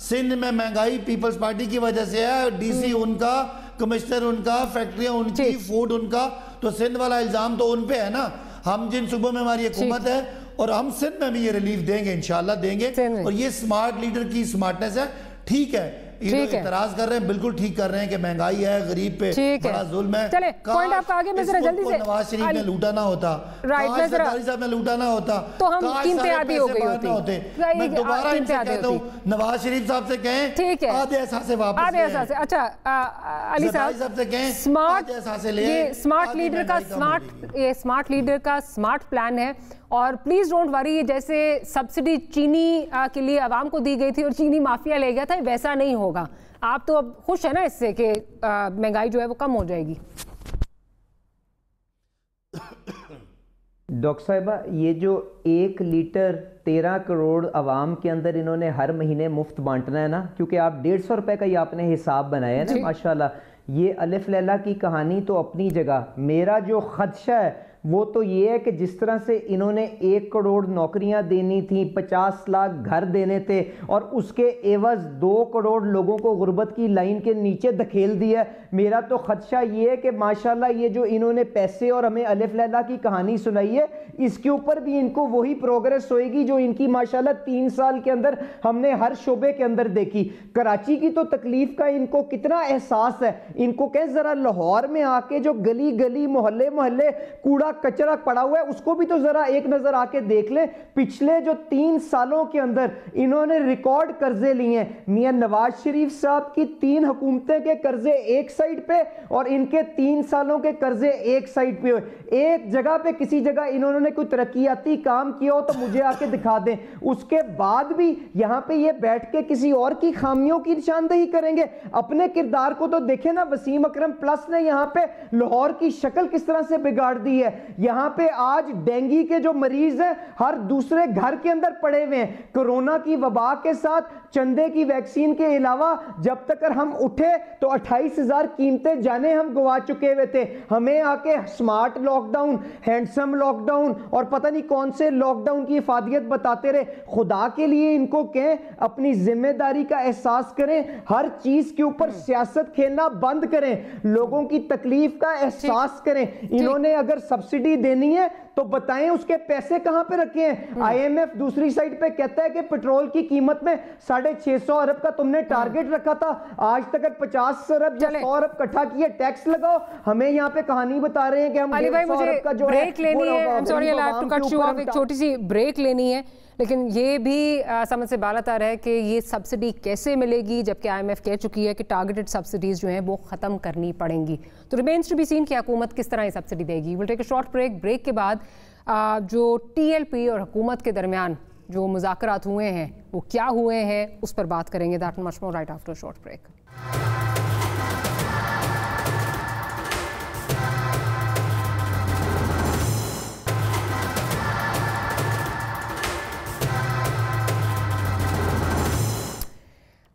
सिंध में महंगाई पीपल्स पार्टी की वजह से है, डीसी उनका, कमिश्नर उनका, फैक्ट्रियां उनकी, फूड उनका, तो सिंध वाला इल्जाम तो उन पे है ना। हम जिन सूबों में हमारी हुकूमत है और हम सिंध में भी ये रिलीफ देंगे, इंशाल्लाह देंगे। और ये स्मार्ट लीडर की स्मार्टनेस है, ठीक है। इतराज कर रहे हैं, बिल्कुल ठीक कर रहे हैं कि महंगाई है, गरीब पे बड़ा जुल्म है। चले पॉइंट आपका आगे, मैं जरा जल्दी से, नवाज शरीफ ने लूटा ना होता, सरकारी साहब ने लूटा ना होता तो हम कीमतें आधी हो गई होती। मैं दोबारा इनसे कहता हूं, नवाज शरीफ साहब से कहें, ठीक है, आधे एहसास वापस, आधे एहसास। अच्छा अली साहब से कहें, स्मार्ट, ये स्मार्ट लीडर का स्मार्ट लीडर का स्मार्ट प्लान है। और प्लीज डोंट वरी, जैसे सब्सिडी चीनी के लिए आवाम को दी गई थी और चीनी माफिया ले गया था, वैसा नहीं होगा। आप तो अब खुश है ना इससे कि महंगाई जो है वो कम हो जाएगी? डॉक्टर साहिबा, ये जो 1 लीटर 13 करोड़ आवाम के अंदर इन्होंने हर महीने मुफ्त बांटना है ना, क्योंकि आप 150 रुपए का ये आपने हिसाब बनाया है ना, माशाल्लाह। ये अलिफ लैला की कहानी तो अपनी जगह, मेरा जो खदशा है वो तो ये है कि जिस तरह से इन्होंने 1 करोड़ नौकरियां देनी थी, 50 लाख घर देने थे और उसके एवज 2 करोड़ लोगों को गुर्बत की लाइन के नीचे धकेल दिया। मेरा तो खदशा ये है कि माशाल्लाह ये जो इन्होंने पैसे और हमें अलिफ लैला की कहानी सुनाई है, इसके ऊपर भी इनको वही प्रोग्रेस होएगी जो इनकी माशाल्लाह 3 साल के अंदर हमने हर शोबे के अंदर देखी। कराची की तो तकलीफ का इनको कितना एहसास है। इनको कहें जरा लाहौर में आके जो गली गली मोहल्ले मोहल्ले कूड़ा कचरा पड़ा हुआ है उसको भी तो जरा एक नजर आके देख ले। पिछले जो 3 सालों के अंदर इन्होंने रिकॉर्ड कर्जे लिए हैं। मियां नवाज शरीफ साहब की 3 हुकूमतें के कर्जे एक साइड पे और इनके 3 सालों के कर्जे एक साइड पे। एक जगह पे किसी जगह इन्होंने कोई तरक्याती काम किया हो तो मुझे आके दिखा दें। उसके बाद भी यहां पे ये बैठ के किसी और की खामियों की निशानदेही करेंगे। अपने किरदार को तो देखें ना, वसीम अकरम प्लस ने यहां पे लाहौर की शक्ल किस तरह से बिगाड़ दी है। यहां पे आज डेंगू के जो मरीज हैं हर दूसरे घर के अंदर पड़े हुए हैं। कोरोना की वबा के साथ चंदे की वैक्सीन के अलावा जब तक हम उठे तो 28,000 कीमतें जाने हम गवा चुके हुए थे। हमें आके स्मार्ट लॉकडाउन, हैंडसम लॉकडाउन और पता नहीं कौन से लॉकडाउन की इफादियत बताते रहे। खुदा के लिए इनको कहें अपनी जिम्मेदारी का एहसास करें, हर चीज के ऊपर सियासत खेलना बंद करें, लोगों की तकलीफ का एहसास करें। इन्होंने अगर सब्सिडी देनी है तो बताएं उसके पैसे कहां पे रखे हैं। आईएमएफ दूसरी साइड पे कहता है कि पेट्रोल की कीमत में 650 अरब का तुमने टारगेट रखा था, आज तक 50 अरब या 100 अरब इकट्ठा किए, टैक्स लगाओ। हमें यहाँ पे कहानी बता रहे हैं कि हम 150 अरब का जो ब्रेक लेनी है। I am sorry, I have to cut you off, एक छोटी सी ब्रेक लेनी है। लेकिन ये भी समझ से बालातर है कि ये सब्सिडी कैसे मिलेगी, जबकि आईएमएफ कह चुकी है कि टारगेटेड सब्सिडीज जो हैं वो ख़त्म करनी पड़ेंगी। तो रिमेन्स टू बी सीन कि हुकूमत किस तरह ये सब्सिडी देगी। Will take a short break. Break के बाद जो टीएलपी और हुकूमत के दरमियान जो मुज़ाकरात हुए हैं वो क्या हुए हैं उस पर बात करेंगे। That much more right after short break.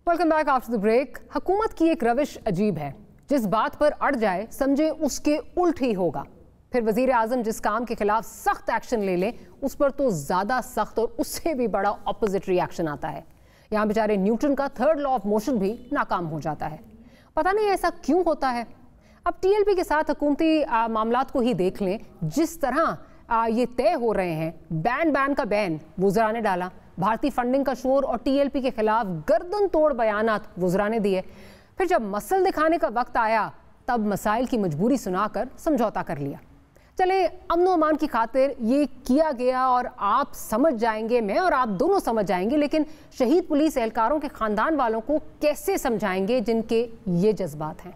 Welcome back after the break. हुकूमत की एक रविश अजीब है, जिस बात पर अड़ जाए समझे उसके उल्ट ही होगा। फिर वजीर आजम जिस काम के खिलाफ सख्त एक्शन ले ले उस पर तो ज्यादा सख्त और उससे भी बड़ा ऑपोजिट रिएक्शन आता है। यहाँ बेचारे न्यूटन का 3rd लॉ ऑफ मोशन भी नाकाम हो जाता है। पता नहीं ऐसा क्यों होता है। अब टीएलपी के साथ हुकूमती मामलात को ही देख लें। जिस तरह ये तय हो रहे हैं, बैन का बैन वुज़रा ने डाला, भारतीय फंडिंग का शोर और टीएलपी के खिलाफ गर्दन तोड़ बयानात वुज़रा ने दिए। फिर जब मसल दिखाने का वक्त आया तब मसाइल की मजबूरी सुनाकर समझौता कर लिया। चले अमन अमान की खातिर ये किया गया और आप समझ जाएंगे, मैं और आप दोनों समझ जाएंगे, लेकिन शहीद पुलिस एहलकारों के खानदान वालों को कैसे समझाएंगे जिनके ये जज्बात हैं।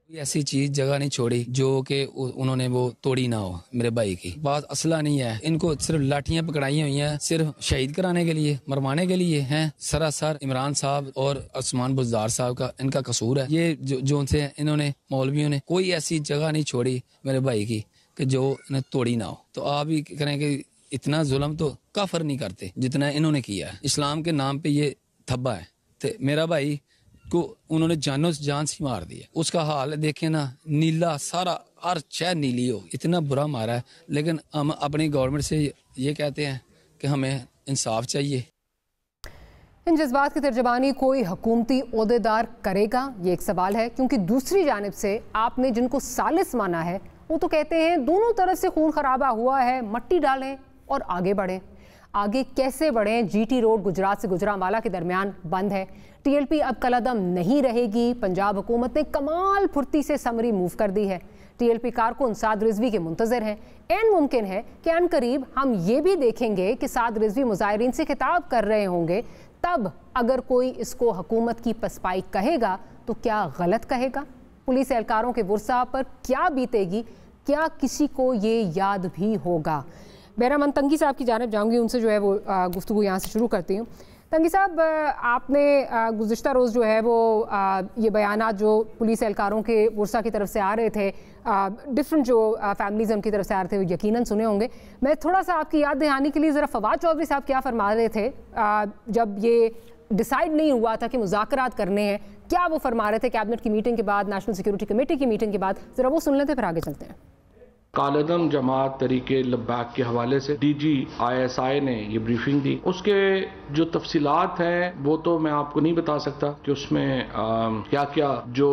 ऐसी चीज जगह नहीं छोड़ी जो कि उन्होंने वो तोड़ी ना हो। मेरे भाई की बात असला नहीं है, इनको सिर्फ लाठियां पकड़ाई हुई हैं सिर्फ शहीद कराने के लिए, मरवाने के लिए हैं। सरासर इमरान साहब और उस्मान बुज़दार साहब का इनका कसूर है। ये जो उनसे इन्होंने मौलवियों ने कोई ऐसी जगह नहीं छोड़ी मेरे भाई की कि जो इन्हें तोड़ी ना हो। तो आप ही करें कि इतना जुल्म तो काफर नहीं करते जितना इन्होंने किया है। इस्लाम के नाम पे ये थब्बा है। तो मेरा भाई को उन्होंने जानो जान से मार दिया। उसका हाल देखे ना, नीला सारा हर शहर नीली हो, इतना बुरा मारा है। लेकिन हम अपनी गवर्नमेंट से ये कहते हैं कि हमें इंसाफ चाहिए। इन जज्बात की तर्जमानी कोई हुकूमती ओहदेदार करेगा, ये एक सवाल है, क्योंकि दूसरी जानिब से आपने जिनको सालिस माना है वो तो कहते हैं दोनों तरफ से खून खराबा हुआ है, मट्टी डालें और आगे बढ़ें। आगे कैसे बढ़ें? जीटी रोड गुजरात से गुजरांवाला के दरमियान बंद है। टीएलपी अब कलादम नहीं रहेगी। पंजाब हुकूमत ने कमाल फुर्ती से समरी मूव कर दी है। टीएलपी कारकुन साद रिजवी के मुंतजर हैं। एन मुमकिन है कि अनकरीब हम ये भी देखेंगे कि साद रिजवी मुजाहिरीन से खिताब कर रहे होंगे। तब अगर कोई इसको हुकूमत की पसपाई कहेगा तो क्या गलत कहेगा? पुलिस एहलकारों के वर्सा पर क्या बीतेगी? क्या किसी को ये याद भी होगा? बहरहाल तंगी साहब की जानिब जाऊँगी, उनसे जो है वो गुफ्तगू यहाँ से शुरू करती हूँ। तंगी साहब, आपने गुज़िश्ता रोज़ जो है वो ये बयानात जो पुलिस एहलकारों के वर्सा की तरफ से आ रहे थे, डिफरेंट जो फैमिलीज़ उनकी तरफ से आ रहे थे, वो यकीनन सुने होंगे। मैं थोड़ा सा आपकी याद दहानी के लिए ज़रा फवाद चौधरी साहब क्या फरमा रहे थे जब ये डिसाइड नहीं हुआ था कि मुज़ाकरात करने हैं, क्या वो फरमा रहे थे कैबिनेट की मीटिंग के बाद, नेशनल सिक्योरिटी कमेटी की मीटिंग के बाद? ज़रा वो सुन लेते फिर आगे चलते हैं। कालदम जमात तरीके लब्बैक के हवाले से डीजी ISI ने ये ब्रीफिंग दी। उसके जो तफसीलात हैं वो तो मैं आपको नहीं बता सकता कि उसमें क्या क्या जो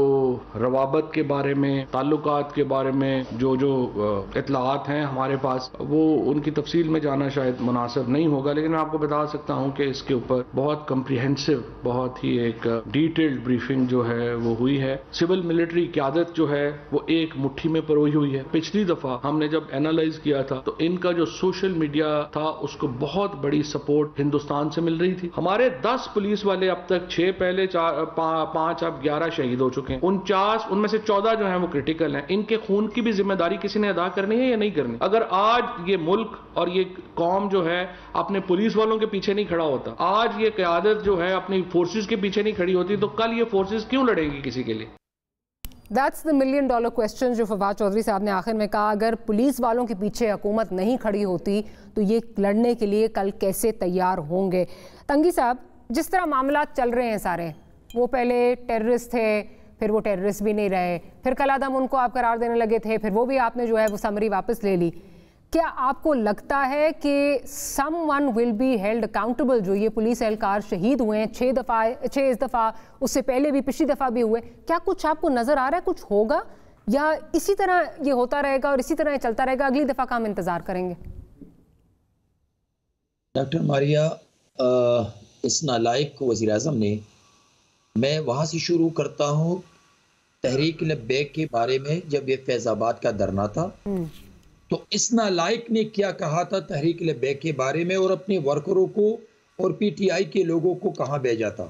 रवाबत के बारे में, ताल्लुकात के बारे में जो इतलात हैं हमारे पास, वो उनकी तफसील में जाना शायद मुनासिब नहीं होगा। लेकिन मैं आपको बता सकता हूँ कि इसके ऊपर बहुत कम्प्रिहेंसिव, बहुत ही एक डिटेल्ड ब्रीफिंग जो है वो हुई है। सिविल मिलिट्री क़यादत जो है वो एक मुट्ठी में परोई हुई है। पिछली दफा हमने जब एनालाइज किया था तो इनका जो सोशल मीडिया था उसको बहुत बड़ी सपोर्ट हिंदुस्तान से मिल रही थी। हमारे 10 पुलिस वाले अब तक 6 पहले 5 अब 11 शहीद हो चुके हैं। 49 उनमें से 14 जो हैं वो क्रिटिकल हैं। इनके खून की भी जिम्मेदारी किसी ने अदा करनी है या नहीं करनी? अगर आज ये मुल्क और ये कौम जो है अपने पुलिस वालों के पीछे नहीं खड़ा होता, आज ये क़यादत जो है अपनी फोर्सेस के पीछे नहीं खड़ी होती, तो कल ये फोर्सेस क्यों लड़ेंगी किसी के लिए? दैट्स द $1 million क्वेश्चन जो फवाद चौधरी साहब ने आखिर में कहा। अगर पुलिस वालों के पीछे हुकूमत नहीं खड़ी होती तो ये लड़ने के लिए कल कैसे तैयार होंगे? तंगी साहब, जिस तरह मामला चल रहे हैं सारे, वो पहले टेररिस्ट थे, फिर वो टेररिस्ट भी नहीं रहे, फिर कलादम उनको आप करार देने लगे थे, फिर वो भी आपने जो है वो समरी वापस ले ली। क्या आपको लगता है कि someone will be held accountable? जो ये पुलिस एहलकार शहीद हुए हैं 6 दफ़ा, उससे पहले भी पिछली दफ़ा भी हुए, क्या कुछ आपको नज़र आ रहा है कुछ होगा, या इसी तरह ये होता रहेगा और इसी तरह ये चलता रहेगा, अगली दफ़ा का हम इंतज़ार करेंगे? डॉक्टर मारिया, इस नालायक वज़ीर-ए-आज़म ने, मैं वहाँ से शुरू करता हूँ तहरीक लब्बैक के बारे में। जब ये फैज़ाबाद का धरना था तो इस नालायक ने क्या कहा था तहरीक लब्बैक के बारे में, और अपने वर्करों को और PTI के लोगों को कहाँ भेजा था।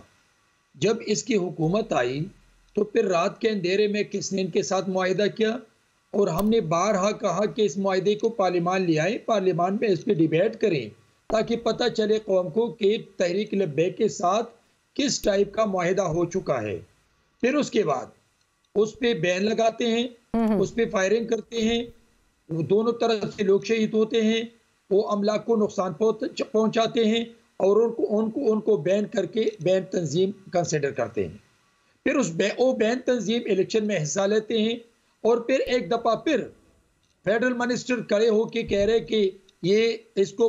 जब इसकी हुकूमत आई तो फिर रात के अंधेरे में किसने इनके साथ मुआहिदा किया, और हमने बारहा कहा कि इस मुआहिदे को पार्लियामान ले आए, पार्लियामान में इस पर डिबेट करें ताकि पता चले कौम को कि तहरीक लब्बैक के साथ किस टाइप का मुआहिदा हो चुका है। फिर उसके बाद उस पर बैन लगाते हैं, उस पर फायरिंग करते हैं, दोनों तरफ से लोग शहीद होते हैं, वो अमला को नुकसान पहुंचाते हैं और उनको बैन करके बैन तंजीम कंसिडर करते हैं। फिर वो बैन तंजीम इलेक्शन में हिस्सा लेते हैं, और फिर एक दफ़ा फिर फेडरल मिनिस्टर खड़े होके कह रहे कि ये इसको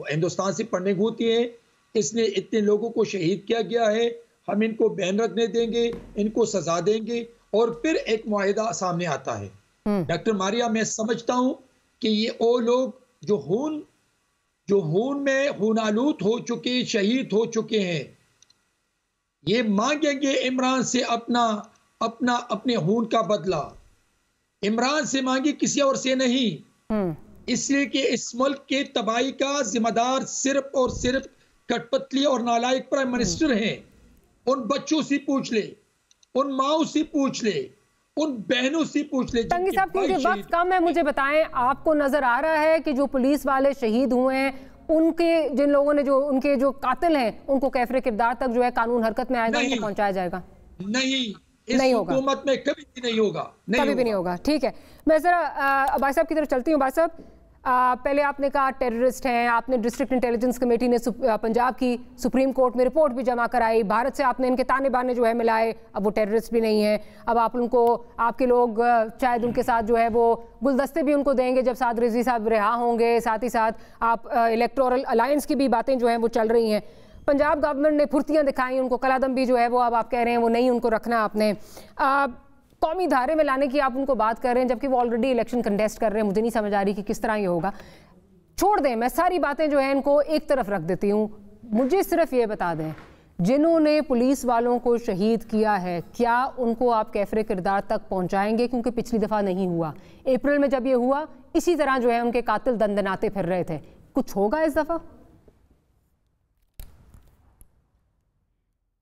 हिंदुस्तान से पढ़ने होती है, इसने इतने लोगों को शहीद किया गया है, हम इनको बैन रखने देंगे, इनको सजा देंगे, और फिर एक मुआहिदा सामने आता है। डॉक्टर मारिया, मैं समझता हूं कि ये वो लोग जो खून में खूनालूद हो चुके, शहीद हो चुके हैं, ये मांगेंगे इमरान से अपने खून का बदला। इमरान से मांगे, किसी और से नहीं। इसलिए कि इस मुल्क के तबाही का जिम्मेदार सिर्फ और सिर्फ कठपुतली और नालायक प्राइम मिनिस्टर हैं। उन बच्चों से पूछ ले, उन माओ से पूछ ले, उन बहनों से पूछ ले। तंगी साहब क्योंकि वक्त कम है, मुझे बताएं, आपको नजर आ रहा है कि जो पुलिस वाले शहीद हुए हैं उनके जिन लोगों ने जो उनके जो कातिल हैं उनको कैफरे किरदार तक जो है कानून हरकत में आएगा, उनको पहुंचाया जाएगा? नहीं होगा, हुकूमत में कभी भी नहीं होगा, कभी भी नहीं होगा। ठीक है, मैं जरा भाई साहब की तरफ चलती हूँ। भाई साहब, पहले आपने कहा टेररिस्ट हैं, आपने डिस्ट्रिक्ट इंटेलिजेंस कमेटी ने पंजाब की सुप्रीम कोर्ट में रिपोर्ट भी जमा कराई, भारत से आपने इनके ताने बाने जो है मिलाए, अब वो टेररिस्ट भी नहीं है। अब आप उनको, आपके लोग शायद उनके साथ जो है वो गुलदस्ते भी उनको देंगे जब साद रिजवी साहब रिहा होंगे, साथ ही साथ आप इलेक्टोरल अलायंस की भी बातें जो हैं वो चल रही हैं। पंजाब गवर्नमेंट ने फुर्तियाँ दिखाई, उनको कलादम भी जो है वो अब आप कह रहे हैं वो नहीं उनको रखना आपने, कौमी धारे में लाने की आप उनको बात कर रहे हैं, जबकि वो ऑलरेडी इलेक्शन कंटेस्ट कर रहे हैं। मुझे नहीं समझ आ रही कि किस तरह ये होगा। छोड़ दें, मैं सारी बातें जो है इनको एक तरफ रख देती हूँ। मुझे सिर्फ ये बता दें, जिन्होंने पुलिस वालों को शहीद किया है, क्या उनको आप कैफरे किरदार तक पहुंचाएंगे? क्योंकि पिछली दफ़ा नहीं हुआ, अप्रैल में जब ये हुआ इसी तरह जो है उनके कातिल दंदनाते फिर रहे थे। कुछ होगा इस दफ़ा?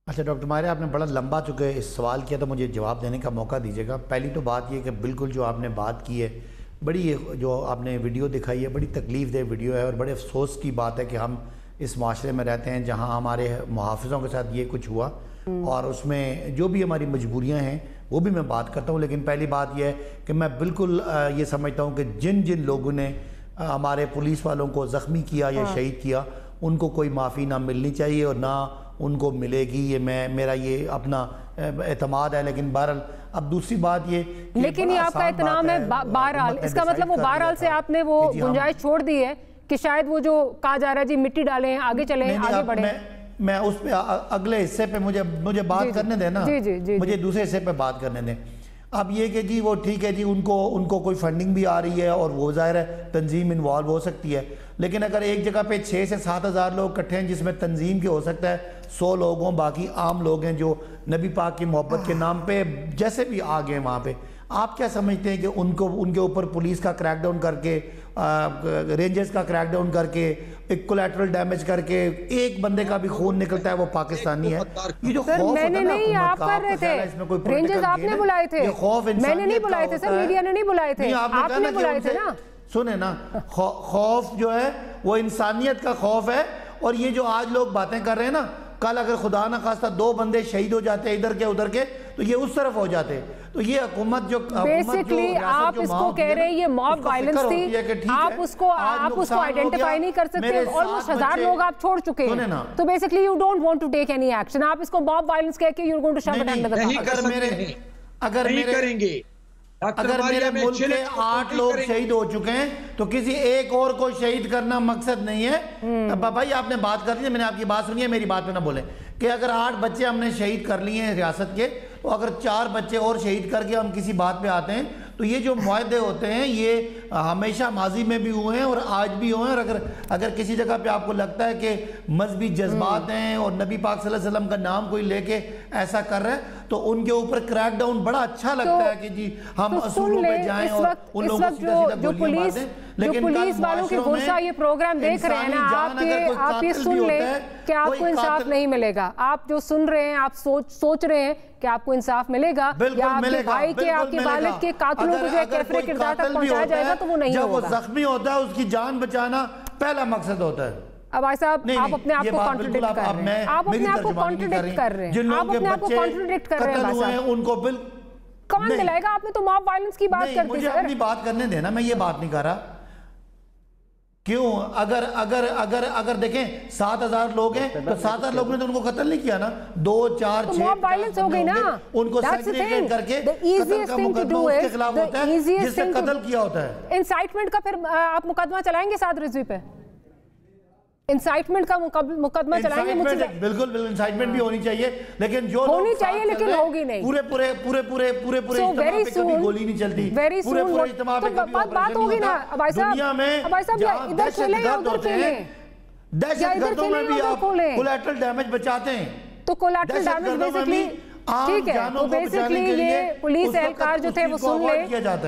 अच्छा डॉक्टर माहिरा, आपने बड़ा लंबा चुके इस सवाल किया तो मुझे जवाब देने का मौका दीजिएगा। पहली तो बात ये कि बिल्कुल जो आपने बात की है, बड़ी जो आपने वीडियो दिखाई है बड़ी तकलीफ़ दह वीडियो है और बड़े अफसोस की बात है कि हम इस माशरे में रहते हैं जहां हमारे मुहाफ़िज़ों के साथ ये कुछ हुआ और उसमें जो भी हमारी मजबूरियां हैं वो भी मैं बात करता हूँ। लेकिन पहली बात यह है कि मैं बिल्कुल ये समझता हूँ कि जिन जिन लोगों ने हमारे पुलिस वालों को ज़ख्मी किया या शहीद किया, उनको कोई माफ़ी ना मिलनी चाहिए और ना उनको मिलेगी। ये मेरा ये अपना एतमाद है। लेकिन बहरहाल अब दूसरी बात ये, लेकिन ये आपका इत्मीनान है बहरहाल, इसका मतलब वो बहरहाल से आपने वो गुंजाइश छोड़ दी है कि शायद वो जो कहा जा रहा है जी मिट्टी डालें, आगे चलें, आगे बढ़ें। मैं उस पे अगले हिस्से पे मुझे बात करने दें ना, मुझे दूसरे हिस्से पे बात करने दें। अब ये कि जी वो ठीक है जी, उनको कोई फंडिंग भी आ रही है और वो ज़ाहिर है तंजीम इन्वॉल्व हो सकती है। लेकिन अगर एक जगह पे 6 से 7 हज़ार लोग इकट्ठे हैं जिसमें तंजीम के हो सकता है 100 लोग हों, बाकी आम लोग हैं जो नबी पाक की मोहब्बत के नाम पे जैसे भी आ गए वहाँ पे, आप क्या समझते हैं कि उनके ऊपर पुलिस का क्रैकडाउन करके, रेंजर्स का क्रैकडाउन करके, एक कोलैटरल डैमेज करके एक बंदे का भी खून निकलता है वो पाकिस्तानी है? ये जो खौफ होता है ना, आप कर रहे थे, इसमें कोई रेंजर्स आपने बुलाए थे, खौफ मैंने नहीं बुलाए थे सर, मीडिया ने नहीं बुलाए थे, आपने बुलाए थे ना। सुने ना, खौफ जो है वो इंसानियत का खौफ है। और ये जो आज लोग बातें कर रहे हैं ना, कल अगर खुदा ना खास्ता 2 बंदे शहीद हो जाते इधर के उधर के तो ये उस तरफ हो जाते। तो ये हुकूमत जो बेसिकली आप इसको कह रहे हैं ये मॉब वायलेंस थी, आप उसको आइडेंटिफाई नहीं कर सकते। ऑलमोस्ट 1000 लोग आप छोड़ चुके हैं, तो basically you don't want to take any action. आप इसको मॉब वायलेंस कह के you are going to shove it under the carpet. अगर मेरे मुल्क के 8 लोग शहीद हो चुके हैं तो किसी एक और को शहीद करना मकसद नहीं है। भाई आपने बात कर ली, मैंने आपकी बात सुनी है, मेरी बात पे ना बोले कि अगर 8 बच्चे हमने शहीद कर लिए हैं रियासत के, तो अगर 4 बच्चे और शहीद करके हम किसी बात पे आते हैं तो ये जो मुआहदे होते हैं ये हमेशा माजी में भी हुए हैं और आज भी हुए हैं। और अगर किसी जगह पे आपको लगता है कि मजहबी जज्बात हैं और नबी पाक सल्लल्लाहु अलैहि वसल्लम का नाम कोई लेके ऐसा कर रहा है तो उनके ऊपर क्रैकडाउन बड़ा अच्छा लगता है कि जी हम असूलों पे जाएं और उन लोगों को सीधा जो पुलिस वालों के गुस्सा ये प्रोग्राम देख रहे हैं ना, आप ये सुन लें कि आपको इंसाफ नहीं मिलेगा। आप जो सुन रहे हैं, आप सोच रहे हैं कि आपको इंसाफ मिलेगा या आपके भाई के, आपके वालिद के कातिलों को जो कैफरे किरदार तक पहुंचाया जाएगा, तो वो नहीं होगा। जब वो जख्मी होता है उसकी जान बचाना पहला मकसद होता है। अब भाई साहब आप अपने आप को कॉन्ट्रडिक्ट कर रहे हैं, आप अपने आप को कॉन्ट्रडिक्ट कर रहे हैं, आप अपने आप को कॉन्ट्रडिक्ट कर रहे हैं भाई साहब। उनको बिल कौन दिलाएगा? आपने तो मॉब वायलेंस की बात कर दी। मुझे अपनी बात करने देना, मैं ये बात नहीं कर रहा। क्यों? अगर देखें 7000 लोग हैं तो 7000 लोगों ने तो उनको कत्ल नहीं किया ना, 2 4 6 मॉब वायलेंस हो गई ना, उनको सेग्रीगेट करके कत्ल का मुकदमा उसके खिलाफ होता है जिससे कत्ल किया होता है। इंसाइटमेंट का फिर आप मुकदमा चलाएंगे साद रिजवी पे? इंसाइटमेंट का मुकदमा चलाएंगे? बिल्कुल इंसाइटमेंट भी होनी चाहिए, लेकिन जो होनी चाहिए लेकिन होगी नहीं। पूरे कभी गोली नहीं चलती, पूरे इज्तिमा पे बात होगी ना। भाई साहब इधर खेलें या उधर खेलें? दहशतगर्दों में भी आप कोलैटरल डैमेज बचाते हैं, तो कोलैटरल डैमेज बेसिकली ठीक है, तो बेसिकली ये पुलिस एहलकार जो थे वो सुन ले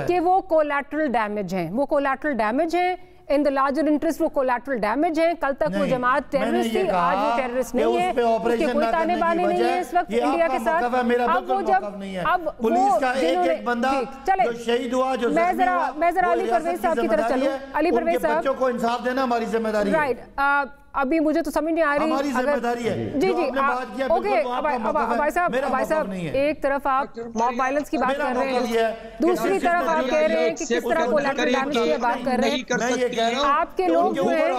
कि वो कोलैटरल डैमेज हैं, वो कोलैटरल डैमेज हैं। इन द लार्जर इंटरेस्ट वो कोलैटरल डैमेज है। कल तक वो जमात टेररिस्ट थी, आज वो टेररिस्ट नहीं है, उसके कोई ताने बाने नहीं है इस वक्त इंडिया के साथ। अब वो जब अब पुलिस का एक बंदा जो शहीद हुआ, जो मैं जरा अली परवेज साहब की तरफ चलूं। अली परवेज साहब, बच्चों को इंसाफ देना हमारी जिम्मेदारी है। राइट, अभी मुझे तो समझ नहीं आ रही, हमारी जिम्मेदारी है। जी जी, ओके भाई साहब, एक तरफ आप मॉब वायलेंस की बात कर रहे हैं, दूसरी तरफ आप कह रहे हैं कि किस तरह कोलैटरल डैमेज की बात कर रहे हैं। आपके लोग जो हैं,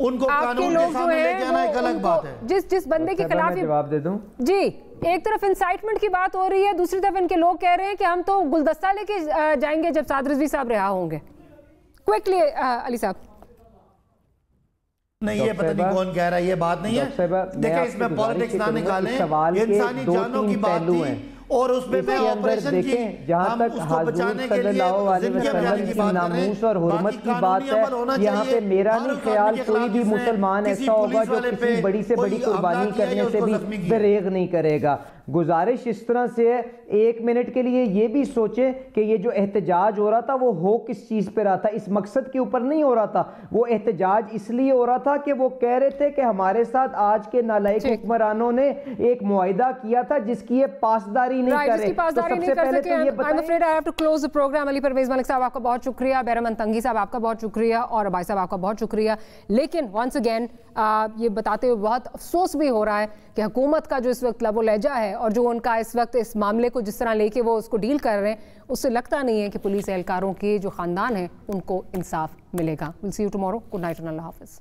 उनको कानून के सामने लेके आना एक अलग बात है। जिस बंदे के खिलाफ जवाब दे दूं जी, एक तरफ इंसाइटमेंट की बात हो रही है, दूसरी तरफ इनके लोग कह रहे हैं कि हम तो गुलदस्ता लेके जाएंगे जब साद रिजवी साहब रिहा होंगे। क्विकली अली साहब। नहीं, ये पता नहीं कौन कह रहा है, ये बात नहीं है। देखिए, इसमें पॉलिटिक्स ना निकालें, इंसानी जानों की बात थी और उसमें मैं ऑपरेशन की जहाँ तक नामूस और हुर्मत की बात है, यहाँ पे मेरा नहीं ख्याल कोई भी मुसलमान ऐसा होगा जो किसी बड़ी से बड़ी कुर्बानी करने से भी दरेग नहीं करेगा। गुजारिश इस तरह से है, 1 मिनट के लिए ये भी सोचें कि ये जो एहतजाज हो रहा था वो हो किस चीज़ पे रहा था, इस मकसद के ऊपर नहीं हो रहा था। वो एहतजाज इसलिए हो रहा था कि वो कह रहे थे कि हमारे साथ आज के नालायक हुक्मरानों ने एक मुआहिदा किया था जिसकी ये पासदारी नहीं करे। तो सबसे पहले तो ये बताएं। I'm afraid I have to close the program। Ali Parvez Malik साहब आपका बहुत शुक्रिया, बहरमन तंगी साहब आपका बहुत शुक्रिया, और भाई साहब आपका बहुत शुक्रिया। लेकिन वंस अगेन ये बताते हुए बहुत अफसोस भी हो रहा है कि हुकूमत का जो इस वक्त लबो लहजा है और जो उनका इस वक्त इस मामले को जिस तरह लेके वो उसको डील कर रहे हैं, उससे लगता नहीं है कि पुलिस एहलकारों के जो ख़ानदान हैं उनको इंसाफ मिलेगा। Will see you tomorrow. Good night and अल्लाह हाफिज़।